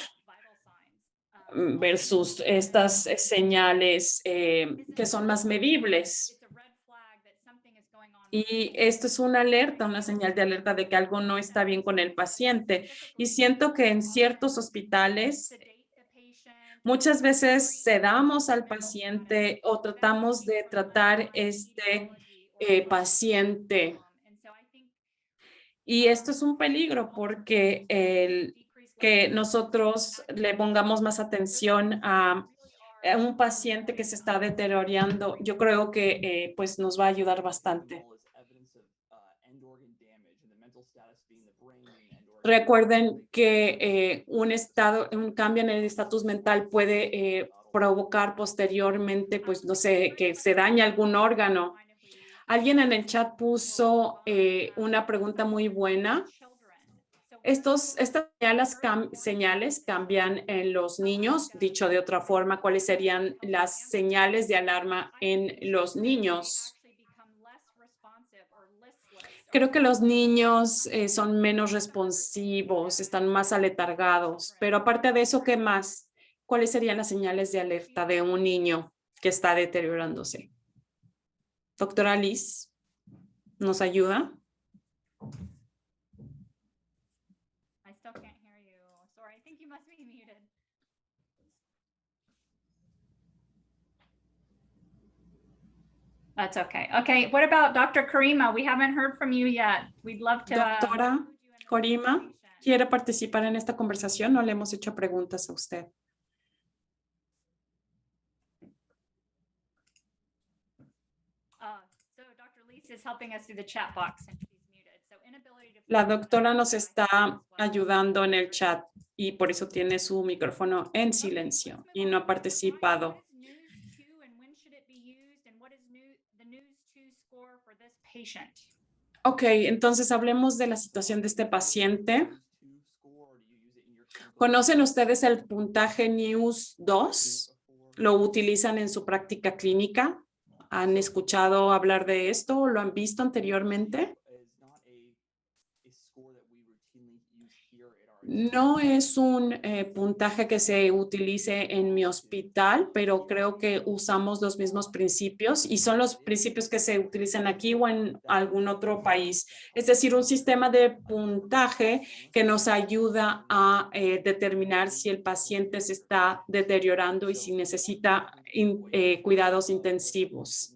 S1: versus estas señales que son más medibles. Y esto es una alerta, una señal de alerta de que algo no está bien con el paciente. Y siento que en ciertos hospitales muchas veces sedamos al paciente o tratamos de tratar este paciente. Y esto es un peligro porque que nosotros le pongamos más atención a un paciente que se está deteriorando, yo creo que pues nos va a ayudar bastante. Recuerden que un cambio en el estatus mental puede provocar posteriormente, pues no sé, que se dañe algún órgano. Alguien en el chat puso una pregunta muy buena. Estas señales cambian en los niños. Dicho de otra forma, ¿cuáles serían las señales de alarma en los niños? Creo que los niños son menos responsivos, están más aletargados, pero aparte de eso, ¿qué más? ¿Cuáles serían las señales de alerta de un niño que está deteriorándose? Doctora Liz, ¿nos ayuda?
S3: That's okay. Okay, what about Dr. Karima? We haven't heard from you yet. We'd love to.
S1: Doctora Karima, ¿quiere participar en esta conversación? No le hemos hecho preguntas a usted. La doctora nos está ayudando en el chat. y por eso tiene su micrófono en silencio y no ha participado. Ok, entonces hablemos de la situación de este paciente. ¿Conocen ustedes el puntaje News 2? ¿Lo utilizan en su práctica clínica? ¿Han escuchado hablar de esto? ¿Lo han visto anteriormente? No es un puntaje que se utilice en mi hospital, pero creo que usamos los mismos principios y son los principios que se utilizan aquí o en algún otro país. Es decir, un sistema de puntaje que nos ayuda a determinar si el paciente se está deteriorando y si necesita cuidados intensivos.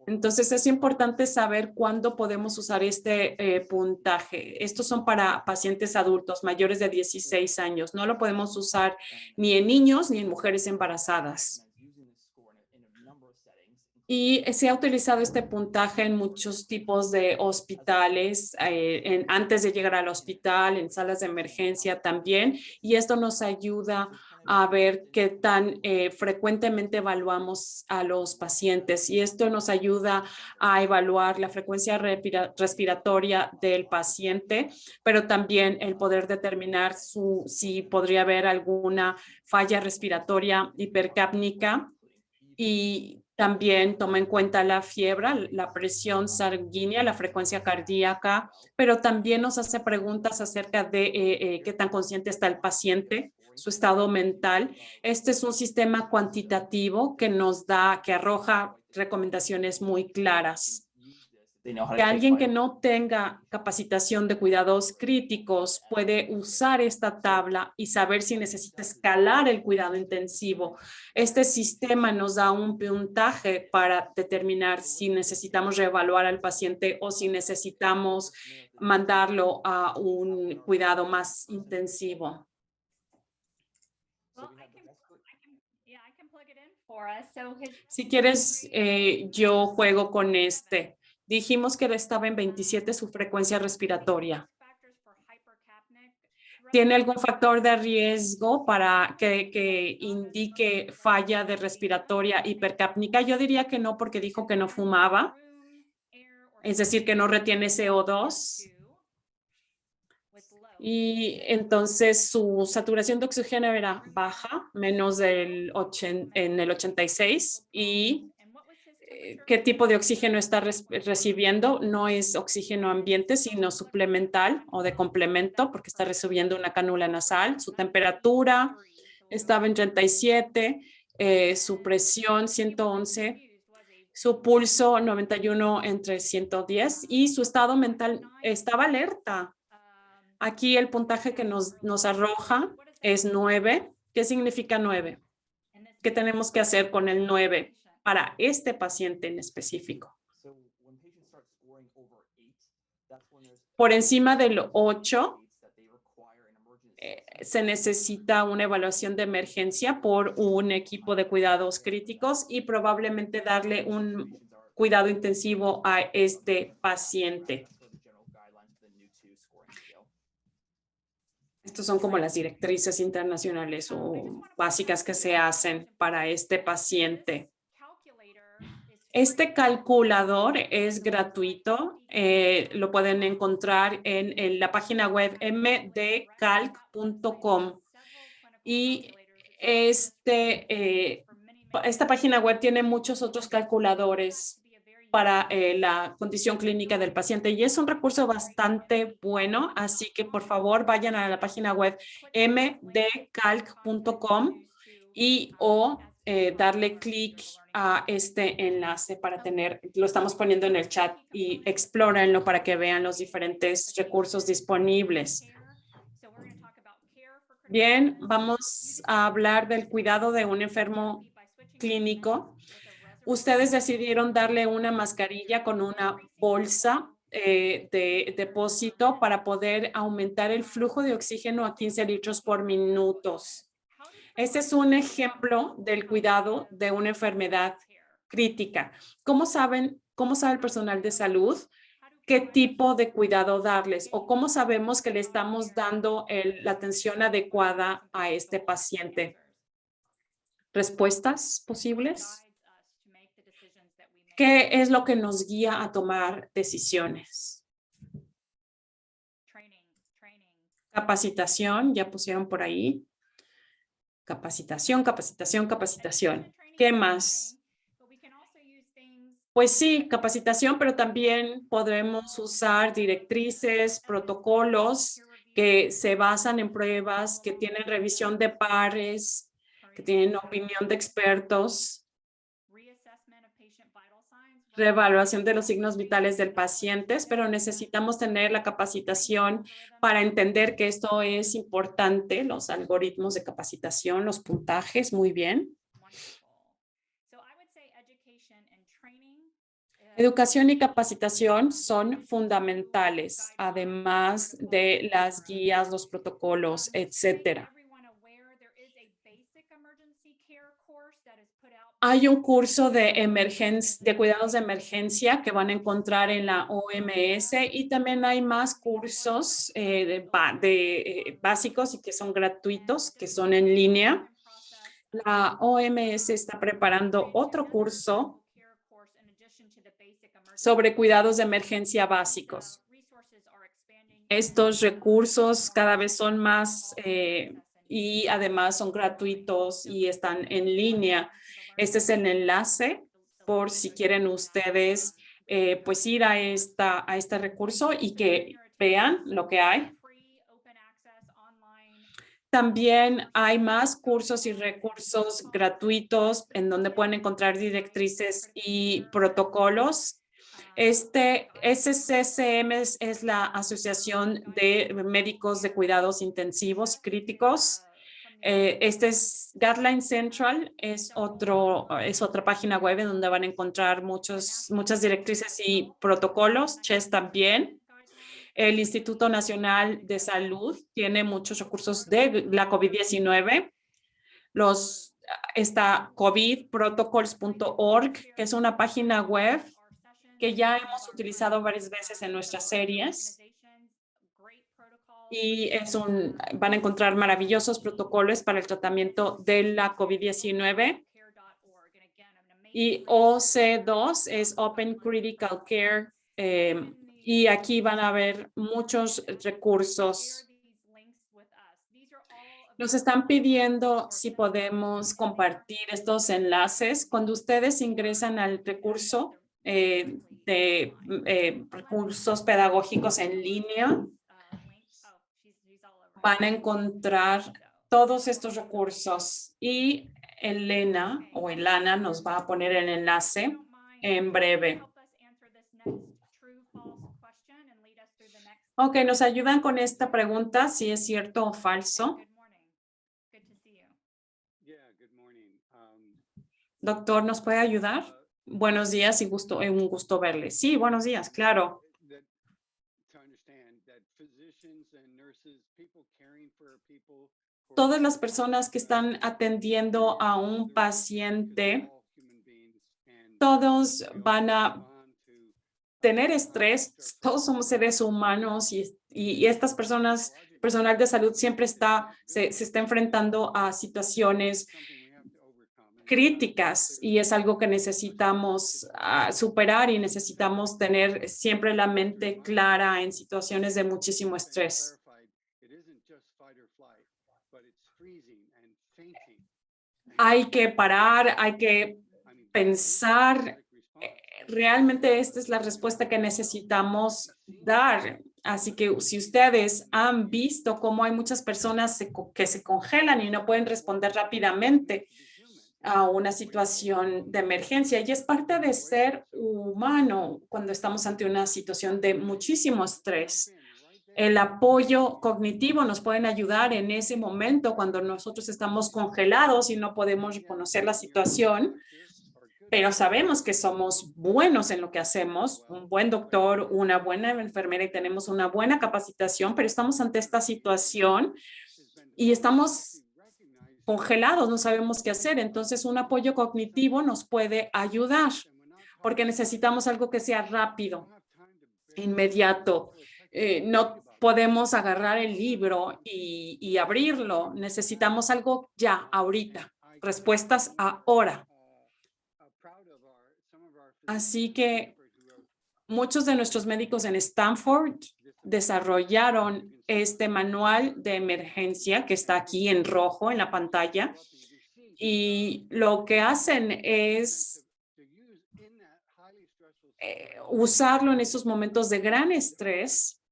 S1: Entonces, es importante saber cuándo podemos usar este puntaje. Estos son para pacientes adultos mayores de 16 años. No lo podemos usar ni en niños ni en mujeres embarazadas. Y se ha utilizado este puntaje en muchos tipos de hospitales, antes de llegar al hospital, en salas de emergencia también. Y esto nos ayuda a ver qué tan frecuentemente evaluamos a los pacientes. Y esto nos ayuda a evaluar la frecuencia respiratoria del paciente, pero también el poder determinar si podría haber alguna falla respiratoria hipercápnica. Y también toma en cuenta la fiebre, la presión sanguínea, la frecuencia cardíaca, pero también nos hace preguntas acerca de qué tan consciente está el paciente, su estado mental. Este es un sistema cuantitativo que que arroja recomendaciones muy claras. Que alguien que no tenga capacitación de cuidados críticos puede usar esta tabla y saber si necesita escalar el cuidado intensivo. Este sistema nos da un puntaje para determinar si necesitamos reevaluar al paciente o si necesitamos mandarlo a un cuidado más intensivo. Si quieres, yo juego con este. Dijimos que estaba en 27 su frecuencia respiratoria. ¿Tiene algún factor de riesgo para que indique falla de respiratoria hipercápnica? Yo diría que no, porque dijo que no fumaba, es decir, que no retiene CO2. Y entonces su saturación de oxígeno era baja, menos en el 86. ¿Y qué tipo de oxígeno está recibiendo? No es oxígeno ambiente, sino suplemental o de complemento, porque está recibiendo una cánula nasal. Su temperatura estaba en 37, su presión 111, su pulso 91 entre 110 y su estado mental estaba alerta. Aquí el puntaje que nos arroja es 9. ¿Qué significa 9? ¿Qué tenemos que hacer con el 9 para este paciente en específico? Por encima del 8, se necesita una evaluación de emergencia por un equipo de cuidados críticos y probablemente darle un cuidado intensivo a este paciente. Estos son como las directrices internacionales o básicas que se hacen para este paciente. Este calculador es gratuito. Lo pueden encontrar en la página web mdcalc.com. Y esta página web tiene muchos otros calculadores para la condición clínica del paciente y es un recurso bastante bueno, así que por favor vayan a la página web mdcalc.com o darle clic a este enlace para lo estamos poniendo en el chat y explórenlo para que vean los diferentes recursos disponibles. Bien, vamos a hablar del cuidado de un enfermo clínico. Ustedes decidieron darle una mascarilla con una bolsa de depósito para poder aumentar el flujo de oxígeno a 15 litros por minuto. Este es un ejemplo del cuidado de una enfermedad crítica. ¿Cómo sabe el personal de salud qué tipo de cuidado darles o cómo sabemos que le estamos dando la atención adecuada a este paciente. ¿Respuestas posibles? ¿Qué es lo que nos guía a tomar decisiones? Capacitación, ya pusieron por ahí. Capacitación, capacitación, capacitación. ¿Qué más? Pues sí, capacitación, pero también podremos usar directrices, protocolos que se basan en pruebas, que tienen revisión de pares, que tienen opinión de expertos, reevaluación de los signos vitales del paciente, pero necesitamos tener la capacitación para entender que esto es importante, los algoritmos de capacitación, los puntajes, muy bien. Educación y capacitación son fundamentales, además de las guías, los protocolos, etcétera. Hay un curso de cuidados de emergencia que van a encontrar en la OMS y también hay más cursos básicos y que son gratuitos, que son en línea. La OMS está preparando otro curso sobre cuidados de emergencia básicos. Estos recursos cada vez son más y además son gratuitos y están en línea. Este es el enlace por si quieren ustedes pues ir a este recurso y que vean lo que hay. También hay más cursos y recursos gratuitos en donde pueden encontrar directrices y protocolos. SCCM es la Asociación de Médicos de Cuidados Intensivos y Críticos. Este es Guideline Central, es otra página web en donde van a encontrar muchas directrices y protocolos. CHES también. El Instituto Nacional de Salud tiene muchos recursos de la COVID-19. Está covidprotocols.org, que es una página web que ya hemos utilizado varias veces en nuestras series. Y van a encontrar maravillosos protocolos para el tratamiento de la COVID-19. Y OC2 es Open Critical Care. Y aquí van a ver muchos recursos. Nos están pidiendo si podemos compartir estos enlaces. Cuando ustedes ingresan al recurso de recursos pedagógicos en línea, van a encontrar todos estos recursos y Elena nos va a poner el enlace en breve. Ok, ¿nos ayudan con esta pregunta si es cierto o falso? Doctor, ¿nos puede ayudar? Buenos días y un gusto verle. Sí, buenos días, claro. Todas las personas que están atendiendo a un paciente, todos van a tener estrés, todos somos seres humanos y estas personas, personal de salud siempre se está enfrentando a situaciones críticas y es algo que necesitamos superar y necesitamos tener siempre la mente clara en situaciones de muchísimo estrés. Hay que parar, hay que pensar. Realmente esta es la respuesta que necesitamos dar. Así que si ustedes han visto cómo hay muchas personas que se congelan y no pueden responder rápidamente a una situación de emergencia, y es parte de ser humano cuando estamos ante una situación de muchísimo estrés. El apoyo cognitivo nos pueden ayudar en ese momento cuando nosotros estamos congelados y no podemos reconocer la situación, pero sabemos que somos buenos en lo que hacemos, un buen doctor, una buena enfermera y tenemos una buena capacitación, pero estamos ante esta situación y estamos congelados, no sabemos qué hacer. Entonces, un apoyo cognitivo nos puede ayudar porque necesitamos algo que sea rápido. inmediato. No podemos agarrar el libro y abrirlo. Necesitamos algo ya, ahorita. Respuestas ahora. Así que muchos de nuestros médicos en Stanford desarrollaron este manual de emergencia que está aquí en rojo en la pantalla. Y lo que hacen es usarlo en esos momentos de gran estrés.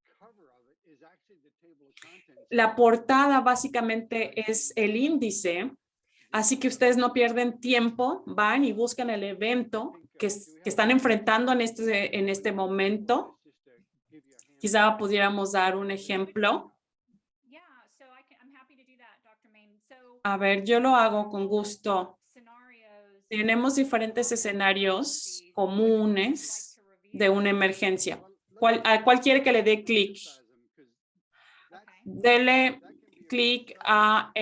S1: La portada básicamente es el índice, así que ustedes no pierden tiempo, van y buscan el evento que están enfrentando en este momento. Quizá pudiéramos dar un ejemplo. A ver, yo lo hago con gusto. Tenemos diferentes escenarios comunes de una emergencia. ¿A cuál quiere que le dé clic? Dele clic a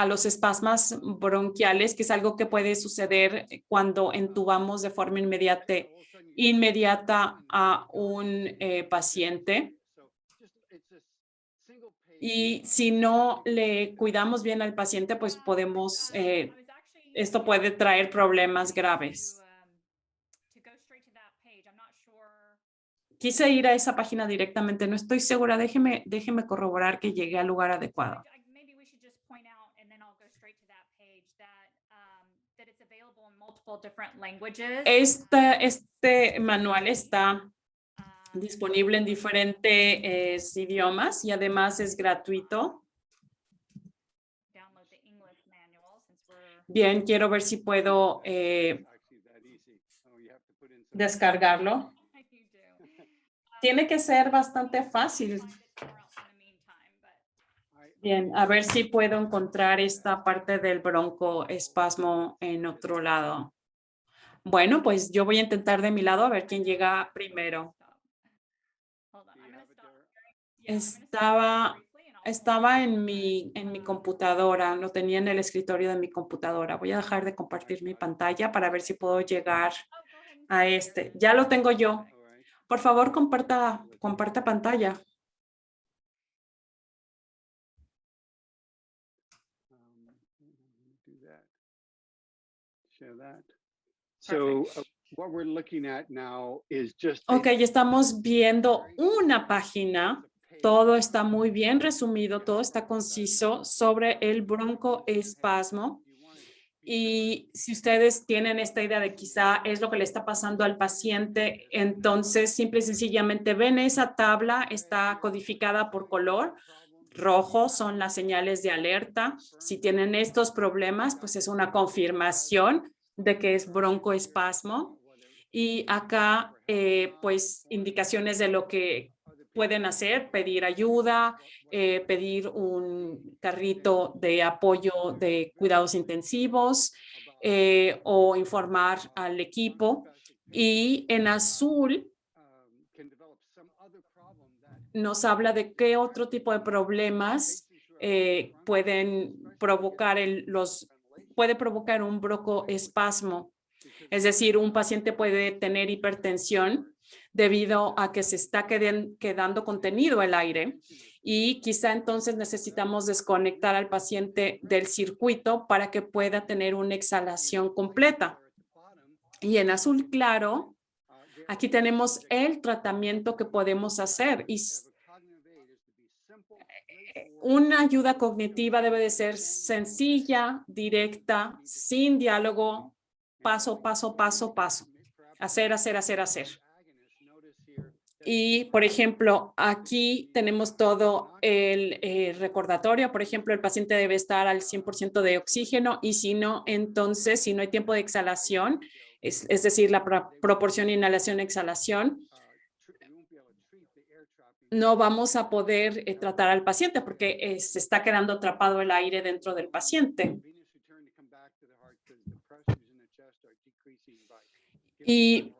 S1: los espasmos bronquiales, que es algo que puede suceder cuando entubamos de forma inmediata a un paciente. Y si no le cuidamos bien al paciente, pues esto puede traer problemas graves. Quise ir a esa página directamente, no estoy segura. Déjeme corroborar que llegué al lugar adecuado. Este manual está disponible en diferentes idiomas y además es gratuito. Bien, quiero ver si puedo descargarlo. Tiene que ser bastante fácil. Bien, a ver si puedo encontrar esta parte del broncoespasmo en otro lado. Bueno, pues yo voy a intentar de mi lado a ver quién llega primero. Estaba en mi computadora, lo tenía en el escritorio de mi computadora. Voy a dejar de compartir mi pantalla para ver si puedo llegar a este. Ya lo tengo yo. Por favor, comparta pantalla. Ok, estamos viendo una página. Todo está muy bien resumido, todo está conciso sobre el broncoespasmo. Y si ustedes tienen esta idea de quizá es lo que le está pasando al paciente, entonces simple y sencillamente ven esa tabla, está codificada por color. Rojo son las señales de alerta. Si tienen estos problemas, pues es una confirmación de que es broncoespasmo. Y acá, pues, indicaciones de lo que pueden hacer, pedir ayuda, pedir un carrito de apoyo de cuidados intensivos o informar al equipo. Y en azul nos habla de qué otro tipo de problemas pueden provocar puede provocar un broncoespasmo. Es decir, un paciente puede tener hipertensión debido a que se está quedando contenido el aire y quizá entonces necesitamos desconectar al paciente del circuito para que pueda tener una exhalación completa. Y en azul claro, aquí tenemos el tratamiento que podemos hacer y una ayuda cognitiva debe de ser sencilla, directa, sin diálogo, paso, paso, paso, paso. Hacer, hacer, hacer, hacer. Y, por ejemplo, aquí tenemos todo el recordatorio. Por ejemplo, el paciente debe estar al 100% de oxígeno y si no, entonces, si no hay tiempo de exhalación, es decir, la proporción inhalación-exhalación, no vamos a poder tratar al paciente porque se está quedando atrapado el aire dentro del paciente. Y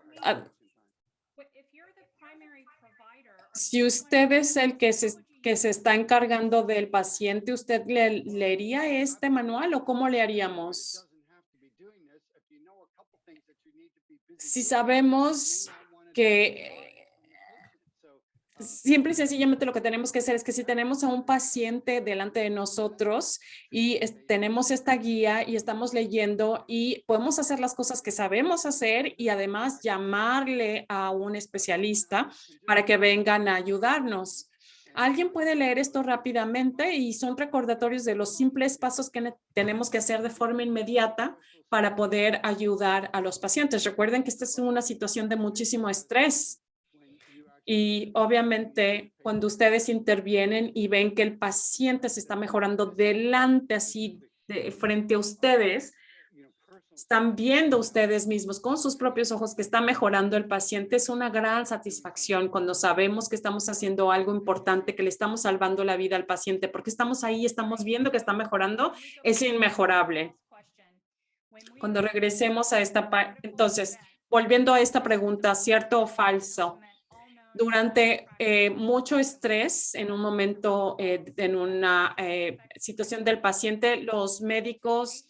S1: si usted es el que se está encargando del paciente, ¿usted leería este manual o cómo le haríamos? Si sabemos que simple y sencillamente lo que tenemos que hacer es que si tenemos a un paciente delante de nosotros y tenemos esta guía y estamos leyendo y podemos hacer las cosas que sabemos hacer y además llamarle a un especialista para que vengan a ayudarnos. Alguien puede leer esto rápidamente y son recordatorios de los simples pasos que tenemos que hacer de forma inmediata para poder ayudar a los pacientes. Recuerden que esta es una situación de muchísimo estrés. Y obviamente cuando ustedes intervienen y ven que el paciente se está mejorando delante, así frente a ustedes, están viendo ustedes mismos con sus propios ojos que está mejorando el paciente, es una gran satisfacción cuando sabemos que estamos haciendo algo importante, que le estamos salvando la vida al paciente, porque estamos ahí, estamos viendo que está mejorando, es inmejorable. Cuando regresemos a esta parte, entonces, volviendo a esta pregunta, ¿cierto o falso? Durante mucho estrés, en un momento, en una situación del paciente, los médicos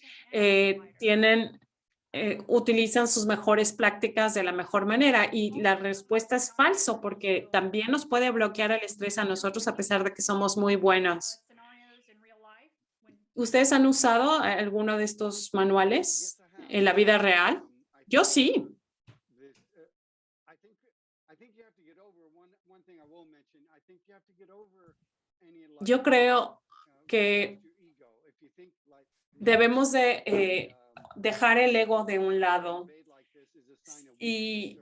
S1: utilizan sus mejores prácticas de la mejor manera y la respuesta es falso porque también nos puede bloquear el estrés a nosotros a pesar de que somos muy buenos. ¿Ustedes han usado alguno de estos manuales en la vida real? Yo sí. Yo creo que debemos de dejar el ego de un lado. Y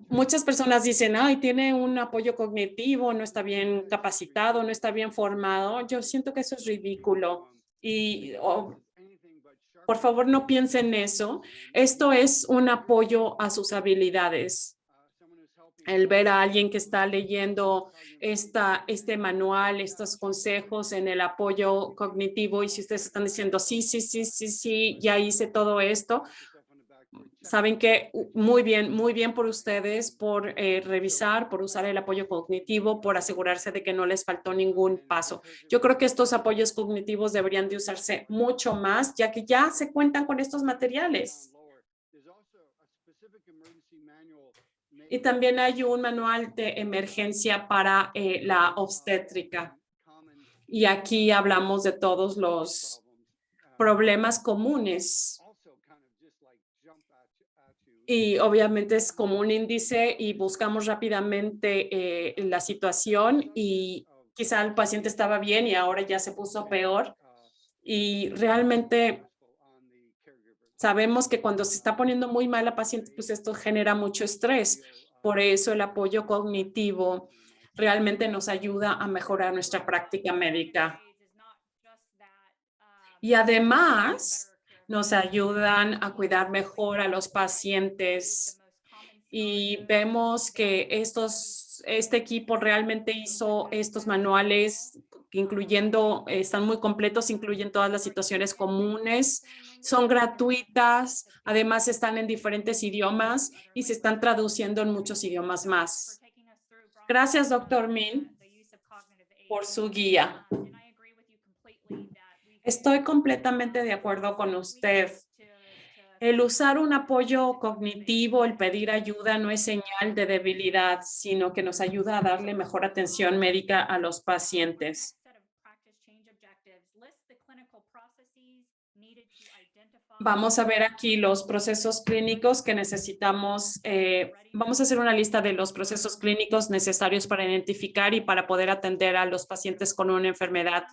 S1: muchas personas dicen, ay, tiene un apoyo cognitivo, no está bien capacitado, no está bien formado. Yo siento que eso es ridículo. Y por favor, no piensen eso. Esto es un apoyo a sus habilidades. El ver a alguien que está leyendo este manual, estos consejos en el apoyo cognitivo y si ustedes están diciendo, sí, ya hice todo esto, saben que muy bien por ustedes, por revisar, por usar el apoyo cognitivo, por asegurarse de que no les faltó ningún paso. Yo creo que estos apoyos cognitivos deberían de usarse mucho más, ya que ya se cuentan con estos materiales. Y también hay un manual de emergencia para la obstétrica. Y aquí hablamos de todos los problemas comunes. Y obviamente es como un índice y buscamos rápidamente la situación y quizá el paciente estaba bien y ahora ya se puso peor. Y realmente sabemos que cuando se está poniendo muy mal la paciente, pues esto genera mucho estrés. Por eso el apoyo cognitivo realmente nos ayuda a mejorar nuestra práctica médica. Y además nos ayudan a cuidar mejor a los pacientes. Y vemos que este equipo realmente hizo estos manuales, están muy completos, incluyen todas las situaciones comunes, son gratuitas, además están en diferentes idiomas y se están traduciendo en muchos idiomas más. Gracias, doctor Min, por su guía. Estoy completamente de acuerdo con usted. El usar un apoyo cognitivo, el pedir ayuda, no es señal de debilidad, sino que nos ayuda a darle mejor atención médica a los pacientes. Vamos a ver aquí los procesos clínicos que necesitamos. Vamos a hacer una lista de los procesos clínicos necesarios para identificar y para poder atender a los pacientes con una enfermedad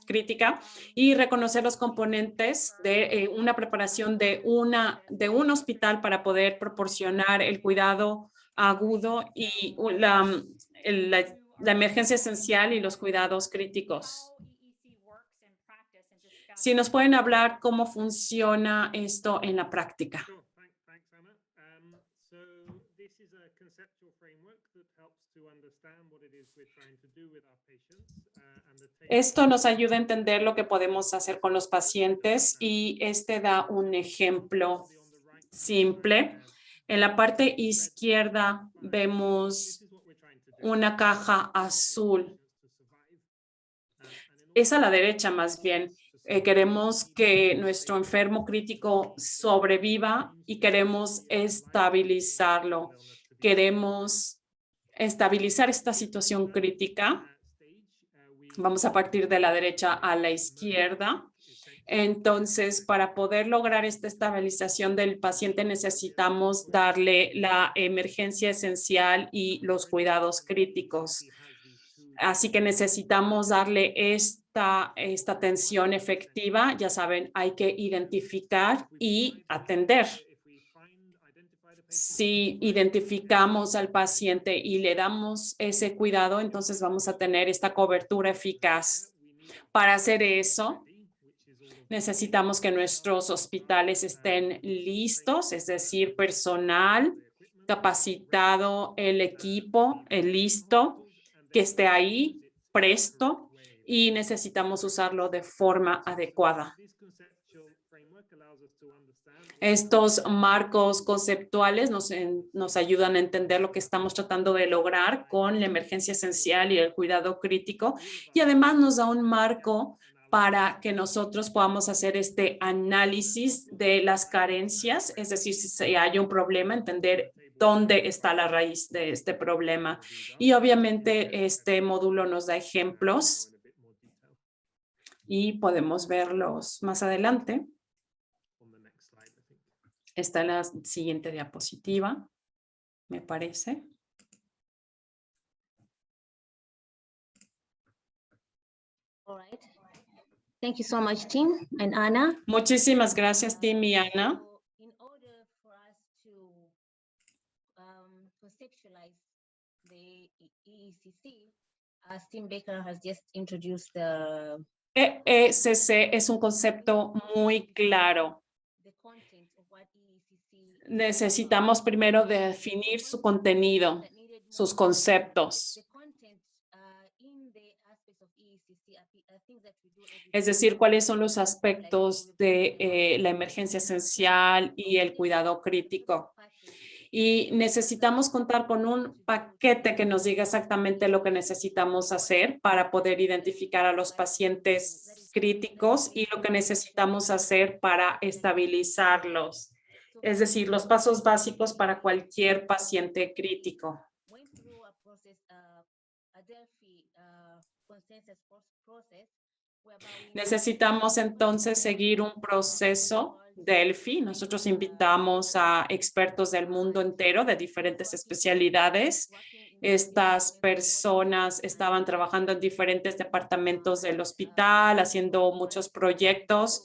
S1: crítica y reconocer los componentes de una preparación de un hospital para poder proporcionar el cuidado agudo y la emergencia esencial y los cuidados críticos. Si nos pueden hablar cómo funciona esto en la práctica. Esto nos ayuda a entender lo que podemos hacer con los pacientes y da un ejemplo simple. En la parte izquierda vemos una caja azul. Es a la derecha más bien. Queremos que nuestro enfermo crítico sobreviva y queremos estabilizarlo. Queremos estabilizar esta situación crítica. Vamos a partir de la derecha a la izquierda. Entonces, para poder lograr esta estabilización del paciente, necesitamos darle la emergencia esencial y los cuidados críticos. Así que necesitamos darle esta atención efectiva. Ya saben, hay que identificar y atender. Si identificamos al paciente y le damos ese cuidado, entonces vamos a tener esta cobertura eficaz. Para hacer eso, necesitamos que nuestros hospitales estén listos, es decir, personal capacitado, el equipo listo, que esté ahí, presto, y necesitamos usarlo de forma adecuada. Estos marcos conceptuales nos ayudan a entender lo que estamos tratando de lograr con la emergencia esencial y el cuidado crítico, y además nos da un marco para que nosotros podamos hacer este análisis de las carencias, es decir, si hay un problema, entender dónde está la raíz de este problema. Y obviamente este módulo nos da ejemplos y podemos verlos más adelante. Está en la siguiente diapositiva, me parece.
S4: All right. Thank you so much, Tim and Anna.
S1: Muchísimas gracias, Tim y Ana.
S4: In order for us to conceptualize the EECC, as Tim Baker has just introduced
S1: EECC es un concepto muy claro.
S4: the content of what EECC
S1: Necesitamos primero definir su contenido, sus conceptos.
S4: the content in the aspects of EECC are things that we do every
S1: Es decir, cuáles son los aspectos de la emergencia esencial y el cuidado crítico. Y necesitamos contar con un paquete que nos diga exactamente lo que necesitamos hacer para poder identificar a los pacientes críticos y lo que necesitamos hacer para estabilizarlos. Es decir, los pasos básicos para cualquier paciente crítico.
S4: went through a process, a Delphi consensus process, whereby we
S1: Necesitamos entonces seguir un proceso Delphi. Nosotros invitamos a expertos del mundo entero de diferentes especialidades. Estas personas estaban trabajando en diferentes departamentos del hospital, haciendo muchos proyectos,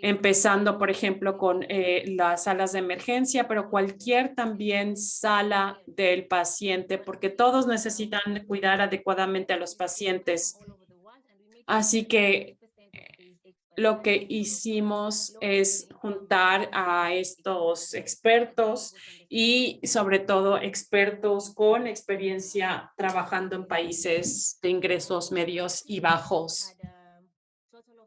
S1: empezando, por ejemplo, con las salas de emergencia, pero cualquier también sala del paciente, porque todos necesitan cuidar adecuadamente a los pacientes. Así que lo que hicimos es juntar a estos expertos y sobre todo expertos con experiencia trabajando en países de ingresos medios y bajos.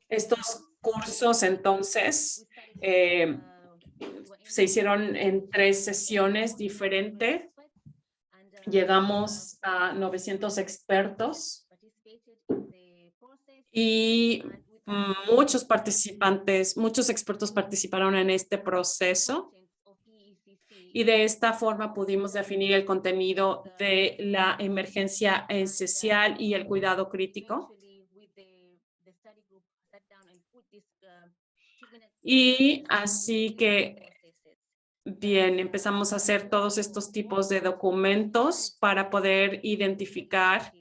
S1: Estos cursos entonces se hicieron en 3 sesiones diferentes. Llegamos a 900 expertos y muchos expertos participaron en este proceso y de esta forma pudimos definir el contenido de la emergencia esencial y el cuidado crítico. Y así que, bien, empezamos a hacer todos estos tipos de documentos para poder identificar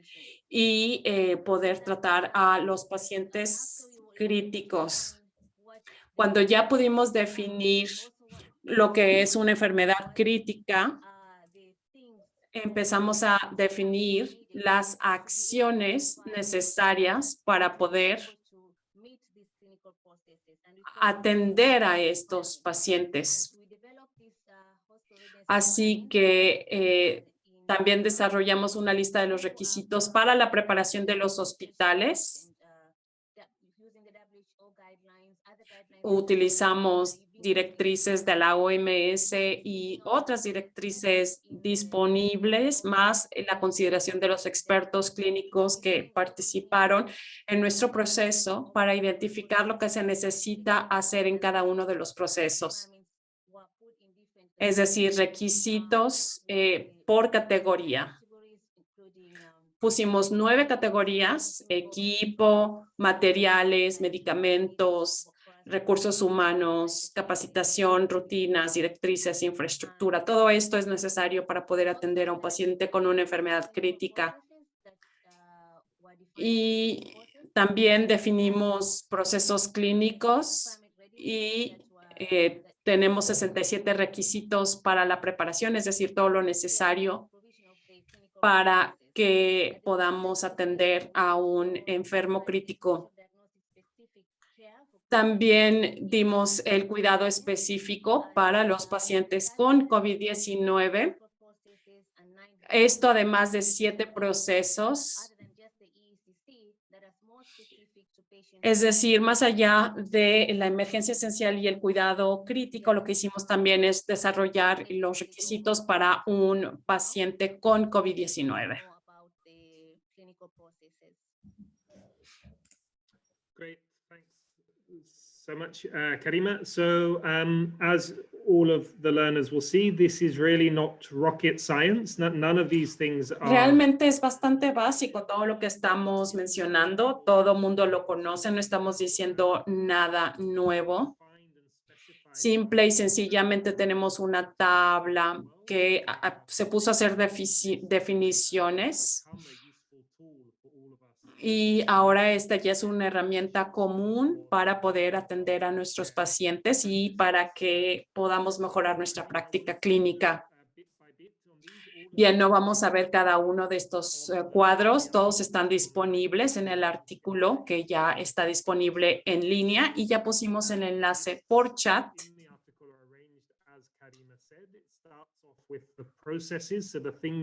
S1: y poder tratar a los pacientes críticos. Cuando ya pudimos definir lo que es una enfermedad crítica, empezamos a definir las acciones necesarias para poder atender a estos pacientes. Así que también desarrollamos una lista de los requisitos para la preparación de los hospitales. Utilizamos directrices de la OMS y otras directrices disponibles, más la consideración de los expertos clínicos que participaron en nuestro proceso para identificar lo que se necesita hacer en cada uno de los procesos. Es decir, requisitos por categoría. Pusimos 9 categorías: equipo, materiales, medicamentos, recursos humanos, capacitación, rutinas, directrices, infraestructura. Todo esto es necesario para poder atender a un paciente con una enfermedad crítica. Y también definimos procesos clínicos y tenemos 67 requisitos para la preparación, es decir, todo lo necesario para que podamos atender a un enfermo crítico. También dimos el cuidado específico para los pacientes con COVID-19. Esto además de 7 procesos. Es decir, más allá de la emergencia esencial y el cuidado crítico, lo que hicimos también es desarrollar los requisitos para un paciente con COVID-19.
S5: Great, thanks so much, Karima. So as all of the learners will see, this is really not rocket science. None of these things are...
S1: Realmente es bastante básico todo lo que estamos mencionando. Todo mundo lo conoce, no estamos diciendo nada nuevo. Simple y sencillamente tenemos una tabla que se puso a hacer definiciones. Y ahora esta ya es una herramienta común para poder atender a nuestros pacientes y para que podamos mejorar nuestra práctica clínica. Bien, no vamos a ver cada uno de estos cuadros. Todos están disponibles en el artículo que ya está disponible en línea y ya pusimos el enlace por chat.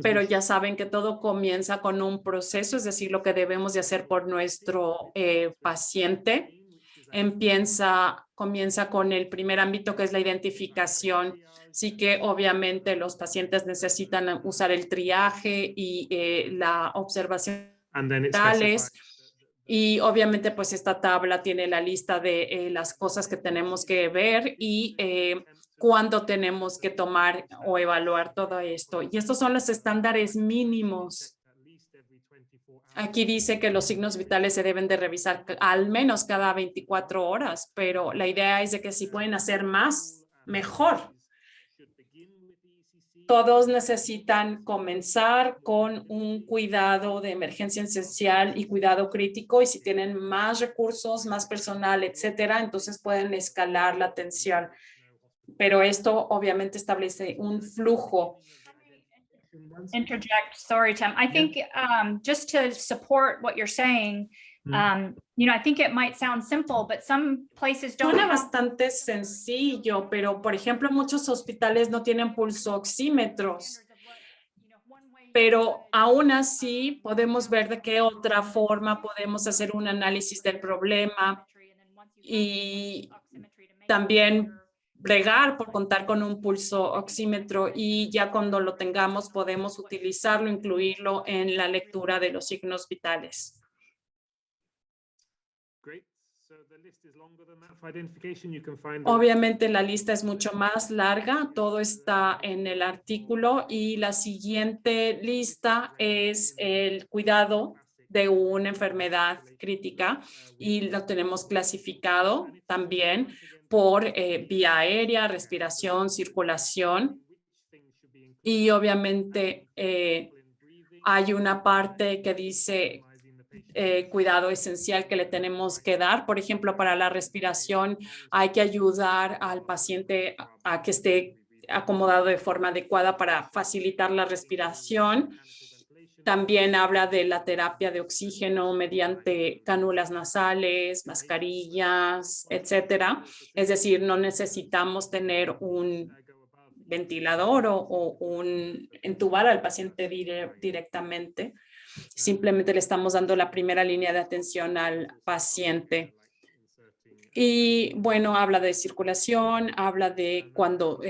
S1: Pero ya saben que todo comienza con un proceso, es decir, lo que debemos de hacer por nuestro paciente. Comienza con el primer ámbito, que es la identificación. Sí que obviamente los pacientes necesitan usar el triaje y la observación vitales. Y obviamente pues esta tabla tiene la lista de las cosas que tenemos que ver y cuándo tenemos que tomar o evaluar todo esto. Y estos son los estándares mínimos. Aquí dice que los signos vitales se deben de revisar al menos cada 24 horas, pero la idea es de que si pueden hacer más, mejor. Todos necesitan comenzar con un cuidado de emergencia esencial y cuidado crítico, y si tienen más recursos, más personal, etcétera, entonces pueden escalar la atención. Pero esto obviamente establece un flujo.
S3: Interject, sorry, Tim. I think just to support what you're saying, you know, I think it might sound simple, but some places don't.
S1: Suena bastante sencillo, pero por ejemplo, muchos hospitales no tienen pulsoxímetros. Pero aún así podemos ver de qué otra forma podemos hacer un análisis del problema y también bregar por contar con un pulso oxímetro, y ya cuando lo tengamos podemos utilizarlo, incluirlo en la lectura de los signos vitales. Obviamente la lista es mucho más larga, todo está en el artículo, y la siguiente lista es el cuidado de una enfermedad crítica y lo tenemos clasificado también por vía aérea, respiración, circulación, y obviamente hay una parte que dice cuidado esencial que le tenemos que dar. Por ejemplo, para la respiración hay que ayudar al paciente a que esté acomodado de forma adecuada para facilitar la respiración. También habla de la terapia de oxígeno mediante cánulas nasales, mascarillas, etcétera. Es decir, no necesitamos tener un ventilador o entubar al paciente directamente. Simplemente le estamos dando la primera línea de atención al paciente. Y bueno, habla de circulación, habla de cuando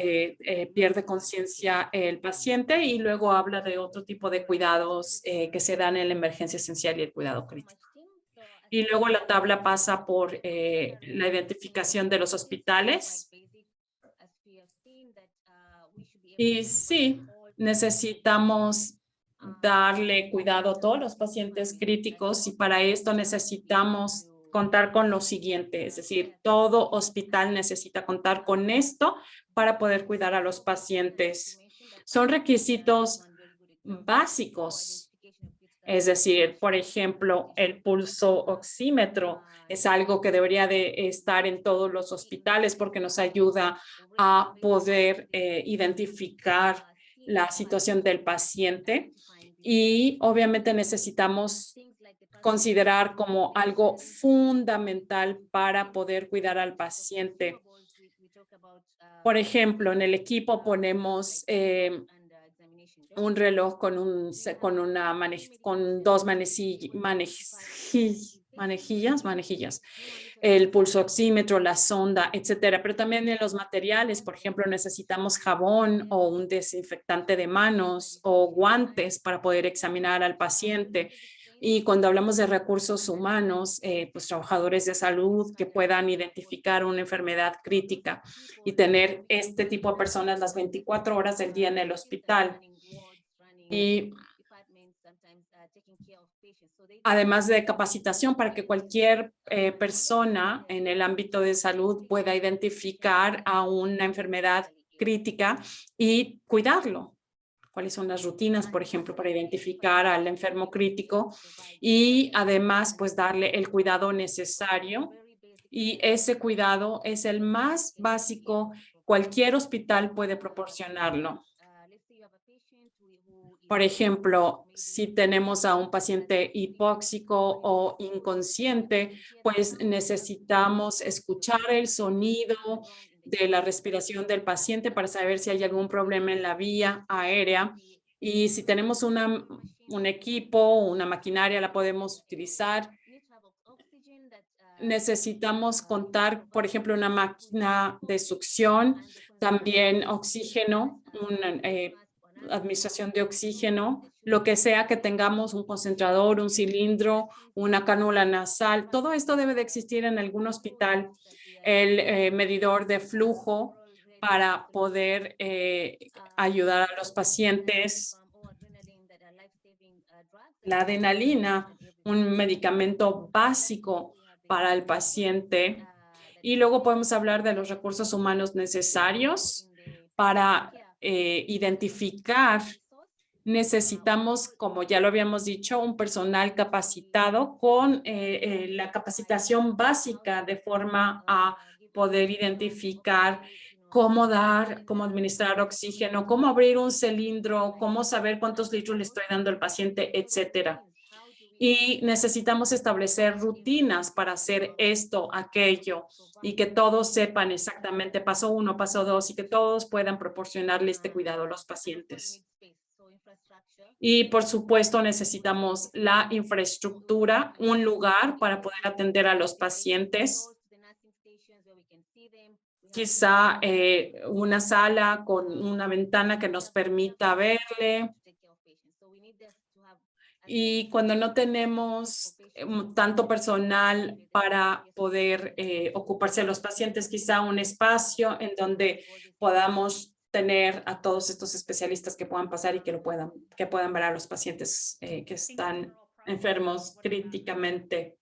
S1: pierde conciencia el paciente y luego habla de otro tipo de cuidados que se dan en la emergencia esencial y el cuidado crítico. Y luego la tabla pasa por la identificación de los hospitales. Y sí, necesitamos darle cuidado a todos los pacientes críticos y para esto necesitamos contar con lo siguiente, es decir, todo hospital necesita contar con esto para poder cuidar a los pacientes. Son requisitos básicos. Es decir, por ejemplo, el pulso oxímetro es algo que debería de estar en todos los hospitales porque nos ayuda a poder identificar la situación del paciente y obviamente necesitamos considerar como algo fundamental para poder cuidar al paciente. Por ejemplo, en el equipo ponemos un reloj con dos manejillas, el pulso oxímetro, la sonda, etcétera. Pero también en los materiales, por ejemplo, necesitamos jabón o un desinfectante de manos o guantes para poder examinar al paciente. Y cuando hablamos de recursos humanos, pues trabajadores de salud que puedan identificar una enfermedad crítica y tener este tipo de personas las 24 horas del día en el hospital. Y además de capacitación para que cualquier persona en el ámbito de salud pueda identificar a una enfermedad crítica y cuidarlo. ¿Cuáles son las rutinas, por ejemplo, para identificar al enfermo crítico? Y además, pues darle el cuidado necesario. Y ese cuidado es el más básico. Cualquier hospital puede proporcionarlo. Por ejemplo, si tenemos a un paciente hipóxico o inconsciente, pues necesitamos escuchar el sonido de la respiración del paciente para saber si hay algún problema en la vía aérea. Y si tenemos un equipo, una maquinaria, la podemos utilizar. Necesitamos contar, por ejemplo, una máquina de succión, también oxígeno, una administración de oxígeno, lo que sea que tengamos, un concentrador, un cilindro, una cánula nasal, todo esto debe de existir en algún hospital. El medidor de flujo para poder ayudar a los pacientes. La adrenalina, un medicamento básico para el paciente. Y luego podemos hablar de los recursos humanos necesarios para identificar. Necesitamos, como ya lo habíamos dicho, un personal capacitado con la capacitación básica de forma a poder identificar cómo dar, cómo administrar oxígeno, cómo abrir un cilindro, cómo saber cuántos litros le estoy dando al paciente, etcétera. Y necesitamos establecer rutinas para hacer esto, aquello, y que todos sepan exactamente paso 1, paso 2, y que todos puedan proporcionarle este cuidado a los pacientes. Y por supuesto necesitamos la infraestructura, un lugar para poder atender a los pacientes. Quizá una sala con una ventana que nos permita verle. Y cuando no tenemos tanto personal para poder ocuparse de los pacientes, quizá un espacio en donde podamos tener a todos estos especialistas que puedan pasar y que puedan ver a los pacientes que están enfermos críticamente.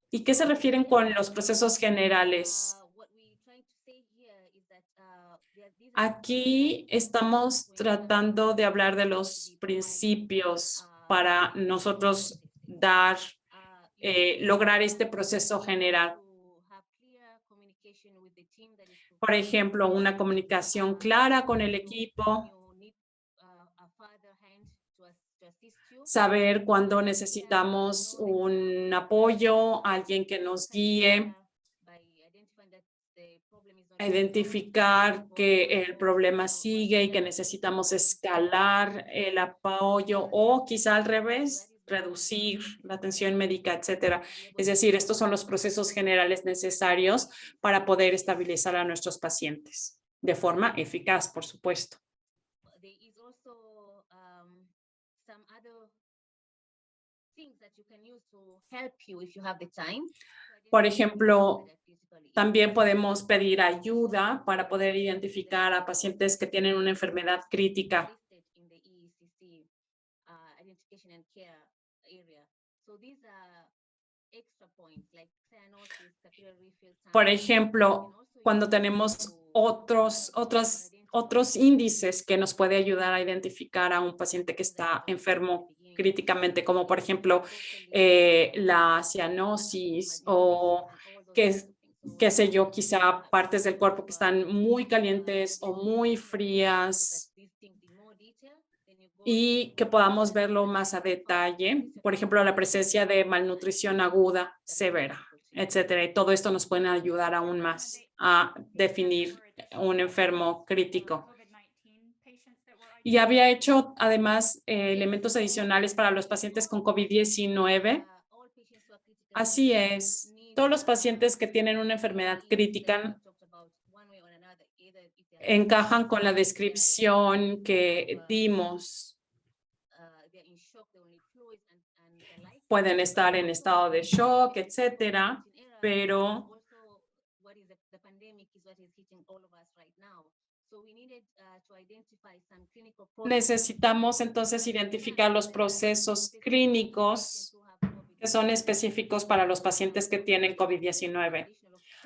S1: ¿Y qué se refieren con los procesos generales? Aquí estamos tratando de hablar de los principios para nosotros lograr este proceso general. Por ejemplo, una comunicación clara con el equipo, saber cuándo necesitamos un apoyo, alguien que nos guíe, identificar que el problema sigue y que necesitamos escalar el apoyo o quizá al revés, reducir la atención médica, etcétera. Es decir, estos son los procesos generales necesarios para poder estabilizar a nuestros pacientes de forma eficaz, por supuesto.
S4: There is also some other things that you can use to help you if you have the time.
S1: Por ejemplo, también podemos pedir ayuda para poder identificar a pacientes que tienen una enfermedad crítica.
S4: Listed in the EECC identification and care area. So these are extra points like cyanosis, capillary refill time.
S1: Por ejemplo, cuando tenemos otros índices que nos puede ayudar a identificar a un paciente que está enfermo críticamente, como por ejemplo la cianosis o qué sé yo, quizá partes del cuerpo que están muy calientes o muy frías y que podamos verlo más a detalle. Por ejemplo, la presencia de malnutrición aguda, severa, etcétera. Y todo esto nos puede ayudar aún más a definir un enfermo crítico. Y había hecho además elementos adicionales para los pacientes con COVID-19. Así es, todos los pacientes que tienen una enfermedad crítica encajan con la descripción que dimos. Pueden estar en estado de shock, etcétera, pero necesitamos entonces identificar los procesos clínicos que son específicos para los pacientes que tienen COVID-19.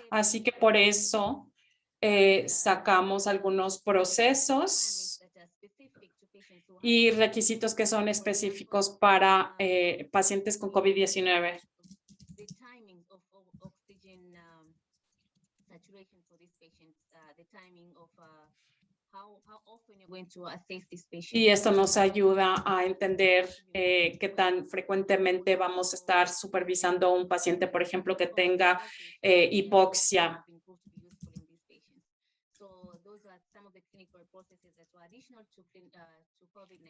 S1: Así que por eso sacamos algunos procesos y requisitos que son específicos para pacientes con COVID-19. Y esto nos ayuda a entender qué tan frecuentemente vamos a estar supervisando a un paciente, por ejemplo, que tenga hipoxia.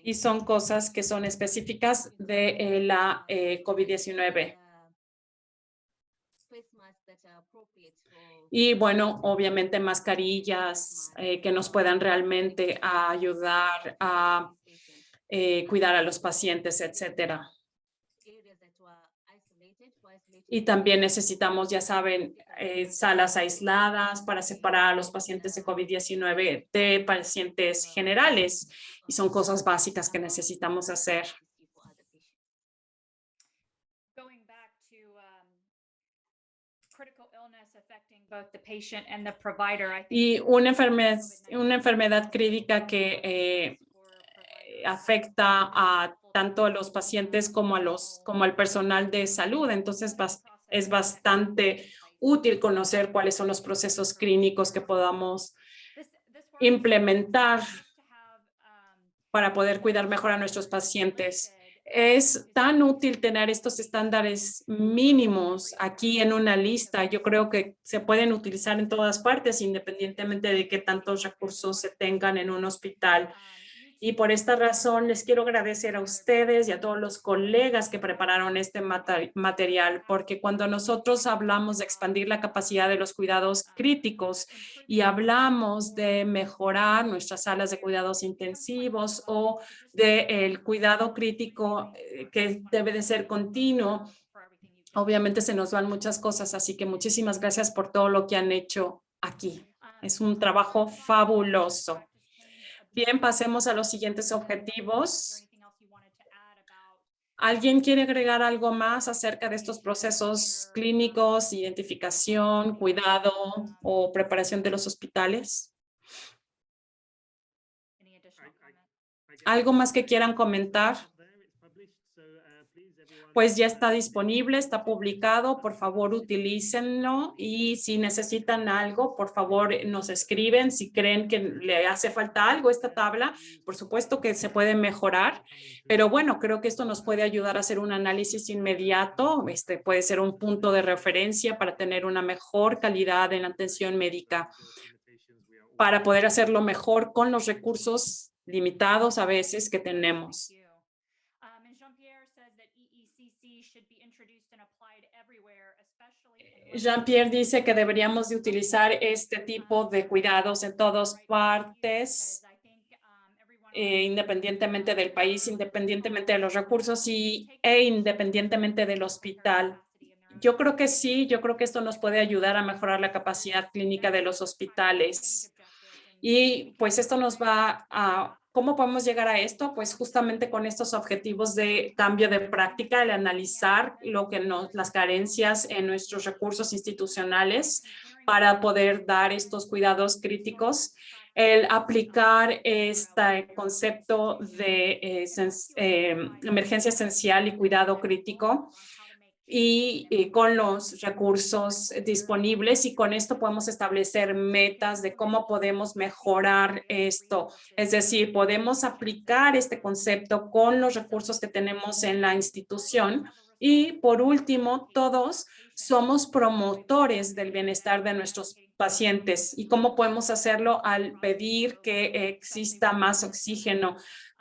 S1: Y son cosas que son específicas de la COVID-19. Y bueno, obviamente mascarillas que nos puedan realmente ayudar a cuidar a los pacientes, etcétera. Y también necesitamos, ya saben, salas aisladas para separar a los pacientes de COVID-19 de pacientes generales. Y son cosas básicas que necesitamos hacer. Y una enfermedad crítica que afecta a tanto a los pacientes como al personal de salud. Entonces es bastante útil conocer cuáles son los procesos clínicos que podamos implementar para poder cuidar mejor a nuestros pacientes. Es tan útil tener estos estándares mínimos aquí en una lista. Yo creo que se pueden utilizar en todas partes, independientemente de qué tantos recursos se tengan en un hospital. Y por esta razón les quiero agradecer a ustedes y a todos los colegas que prepararon este material, porque cuando nosotros hablamos de expandir la capacidad de los cuidados críticos y hablamos de mejorar nuestras salas de cuidados intensivos o del cuidado crítico que debe de ser continuo, obviamente se nos van muchas cosas, así que muchísimas gracias por todo lo que han hecho aquí. Es un trabajo fabuloso. Bien, pasemos a los siguientes objetivos. ¿Alguien quiere agregar algo más acerca de estos procesos clínicos, identificación, cuidado o preparación de los hospitales? ¿Algo más que quieran comentar? Pues ya está disponible, está publicado, por favor utilícenlo y si necesitan algo, por favor nos escriben si creen que le hace falta algo a esta tabla, por supuesto que se puede mejorar, pero bueno, creo que esto nos puede ayudar a hacer un análisis inmediato, puede ser un punto de referencia para tener una mejor calidad en la atención médica, para poder hacerlo mejor con los recursos limitados a veces que tenemos.
S3: And Jean-Pierre says that EECC should be introduced and applied everywhere, especially in
S1: Jean-Pierre dice que deberíamos de utilizar este tipo de cuidados en todas partes, independientemente del país, independientemente de los recursos e independientemente del hospital. Yo creo que sí, yo creo que esto nos puede ayudar a mejorar la capacidad clínica de los hospitales. Y pues esto nos va a, ¿cómo podemos llegar a esto? Pues justamente con estos objetivos de cambio de práctica, el analizar las carencias en nuestros recursos institucionales para poder dar estos cuidados críticos, el aplicar este concepto de emergencia esencial y cuidado crítico y con los recursos disponibles, y con esto podemos establecer metas de cómo podemos mejorar esto. Es decir, podemos aplicar este concepto con los recursos que tenemos en la institución. Y por último, todos somos promotores del bienestar de nuestros pacientes. ¿Y cómo podemos hacerlo? Al pedir que exista más oxígeno,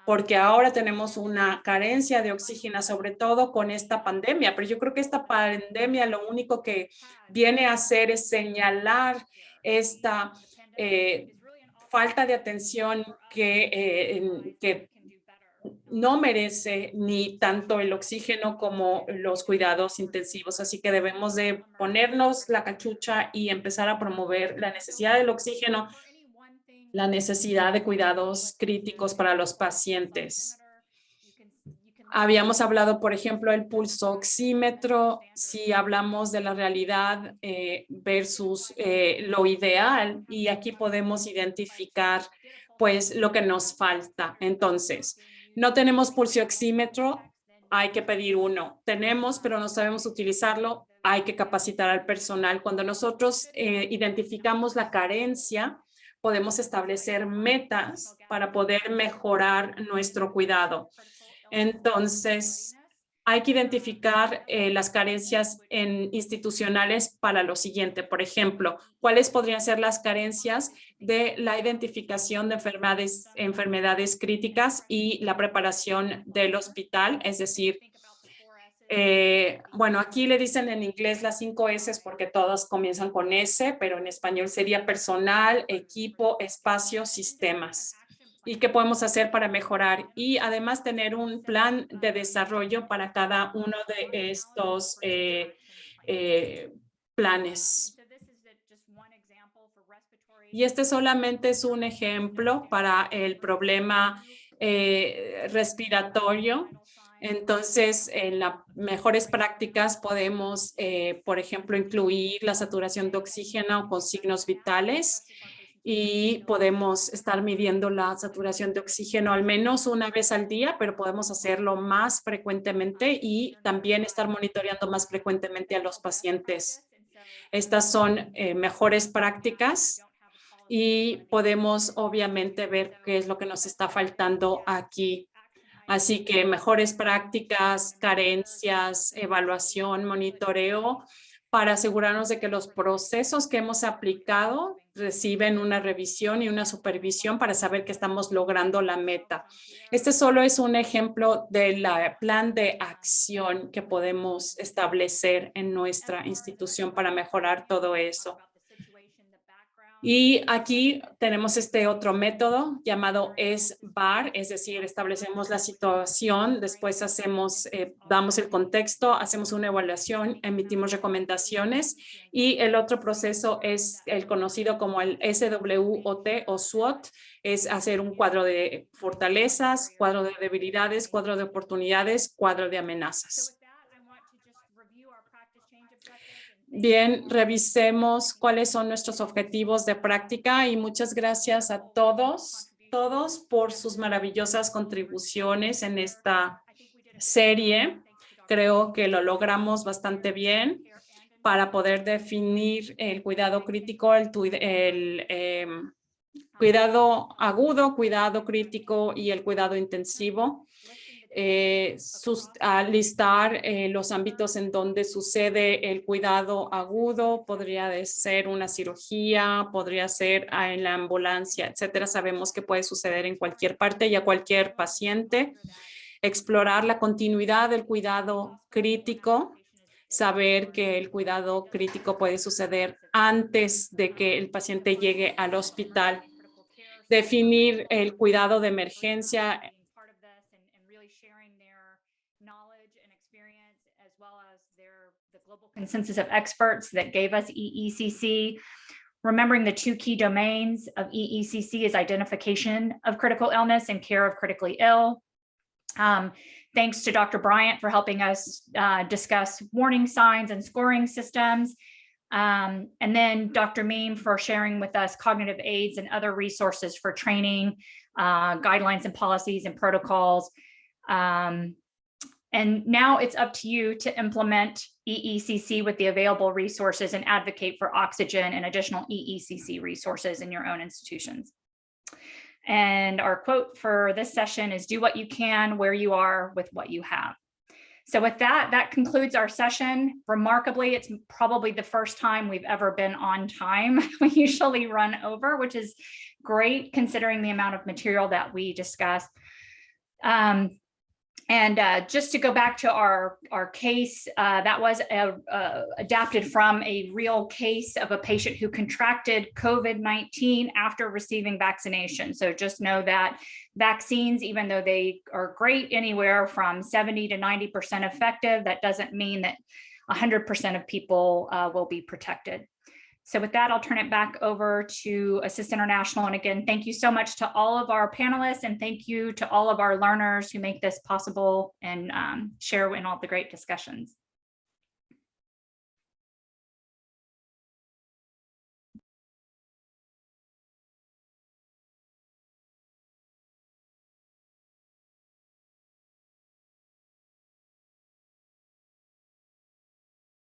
S1: porque ahora tenemos una carencia de oxígeno, sobre todo con esta pandemia. Pero yo creo que esta pandemia lo único que viene a hacer es señalar esta falta de atención que no merece ni tanto el oxígeno como los cuidados intensivos. Así que debemos de ponernos la cachucha y empezar a promover la necesidad del oxígeno, la necesidad de cuidados críticos para los pacientes. Habíamos hablado, por ejemplo, el pulso oxímetro, si hablamos de la realidad versus lo ideal, y aquí podemos identificar pues lo que nos falta. Entonces, no tenemos pulso oxímetro, hay que pedir uno. Tenemos, pero no sabemos utilizarlo, hay que capacitar al personal. Cuando nosotros identificamos la carencia, podemos establecer metas para poder mejorar nuestro cuidado. Entonces, hay que identificar las carencias institucionales para lo siguiente. Por ejemplo, ¿cuáles podrían ser las carencias de la identificación de enfermedades críticas y la preparación del hospital? Es decir, bueno, aquí le dicen en inglés las 5 S porque todas comienzan con S, pero en español sería personal, equipo, espacio, sistemas. ¿Y qué podemos hacer para mejorar? Y además tener un plan de desarrollo para cada uno de estos planes. Y este solamente es un ejemplo para el problema respiratorio. Entonces, en las mejores prácticas podemos, por ejemplo, incluir la saturación de oxígeno con signos vitales, y podemos estar midiendo la saturación de oxígeno al menos una vez al día, pero podemos hacerlo más frecuentemente y también estar monitoreando más frecuentemente a los pacientes. Estas son mejores prácticas y podemos obviamente ver qué es lo que nos está faltando aquí. Así que mejores prácticas, carencias, evaluación, monitoreo, para asegurarnos de que los procesos que hemos aplicado reciben una revisión y una supervisión para saber que estamos logrando la meta. Este solo es un ejemplo del plan de acción que podemos establecer en nuestra institución para mejorar todo eso. Y aquí tenemos este otro método llamado SBAR, es decir, establecemos la situación, después damos el contexto, hacemos una evaluación, emitimos recomendaciones, y el otro proceso es el conocido como el SWOT o SWOT, es hacer un cuadro de fortalezas, cuadro de debilidades, cuadro de oportunidades, cuadro de amenazas. Bien, revisemos cuáles son nuestros objetivos de práctica, y muchas gracias a todos por sus maravillosas contribuciones en esta serie. Creo que lo logramos bastante bien para poder definir el cuidado crítico, el cuidado agudo, cuidado crítico y el cuidado intensivo. Listar los ámbitos en donde sucede el cuidado agudo, podría ser una cirugía, podría ser en la ambulancia, etcétera. Sabemos que puede suceder en cualquier parte y a cualquier paciente. explorar la continuidad del cuidado crítico, saber que el cuidado crítico puede suceder antes de que el paciente llegue al hospital, definir el cuidado de emergencia,
S3: consensus of experts that gave us EECC. Remembering the two key domains of EECC is identification of critical illness and care of critically ill. Thanks to Dr. Bryant for helping us discuss warning signs and scoring systems. And then Dr. Meem for sharing with us cognitive aids and other resources for training, guidelines and policies and protocols. And now it's up to you to implement EECC with the available resources and advocate for oxygen and additional EECC resources in your own institutions. And our quote for this session is, do what you can where you are with what you have. So with that, that concludes our session. Remarkably, it's probably the first time we've ever been on time. We usually run over, which is great considering the amount of material that we discussed. And just to go back to our case, that was adapted from a real case of a patient who contracted COVID-19 after receiving vaccination. So just know that vaccines, even though they are great anywhere from 70 to 90% effective, that doesn't mean that 100% of people will be protected. So with that, I'll turn it back over to Assist International. And again, thank you so much to all of our panelists, and thank you to all of our learners who make this possible and share in all the great discussions.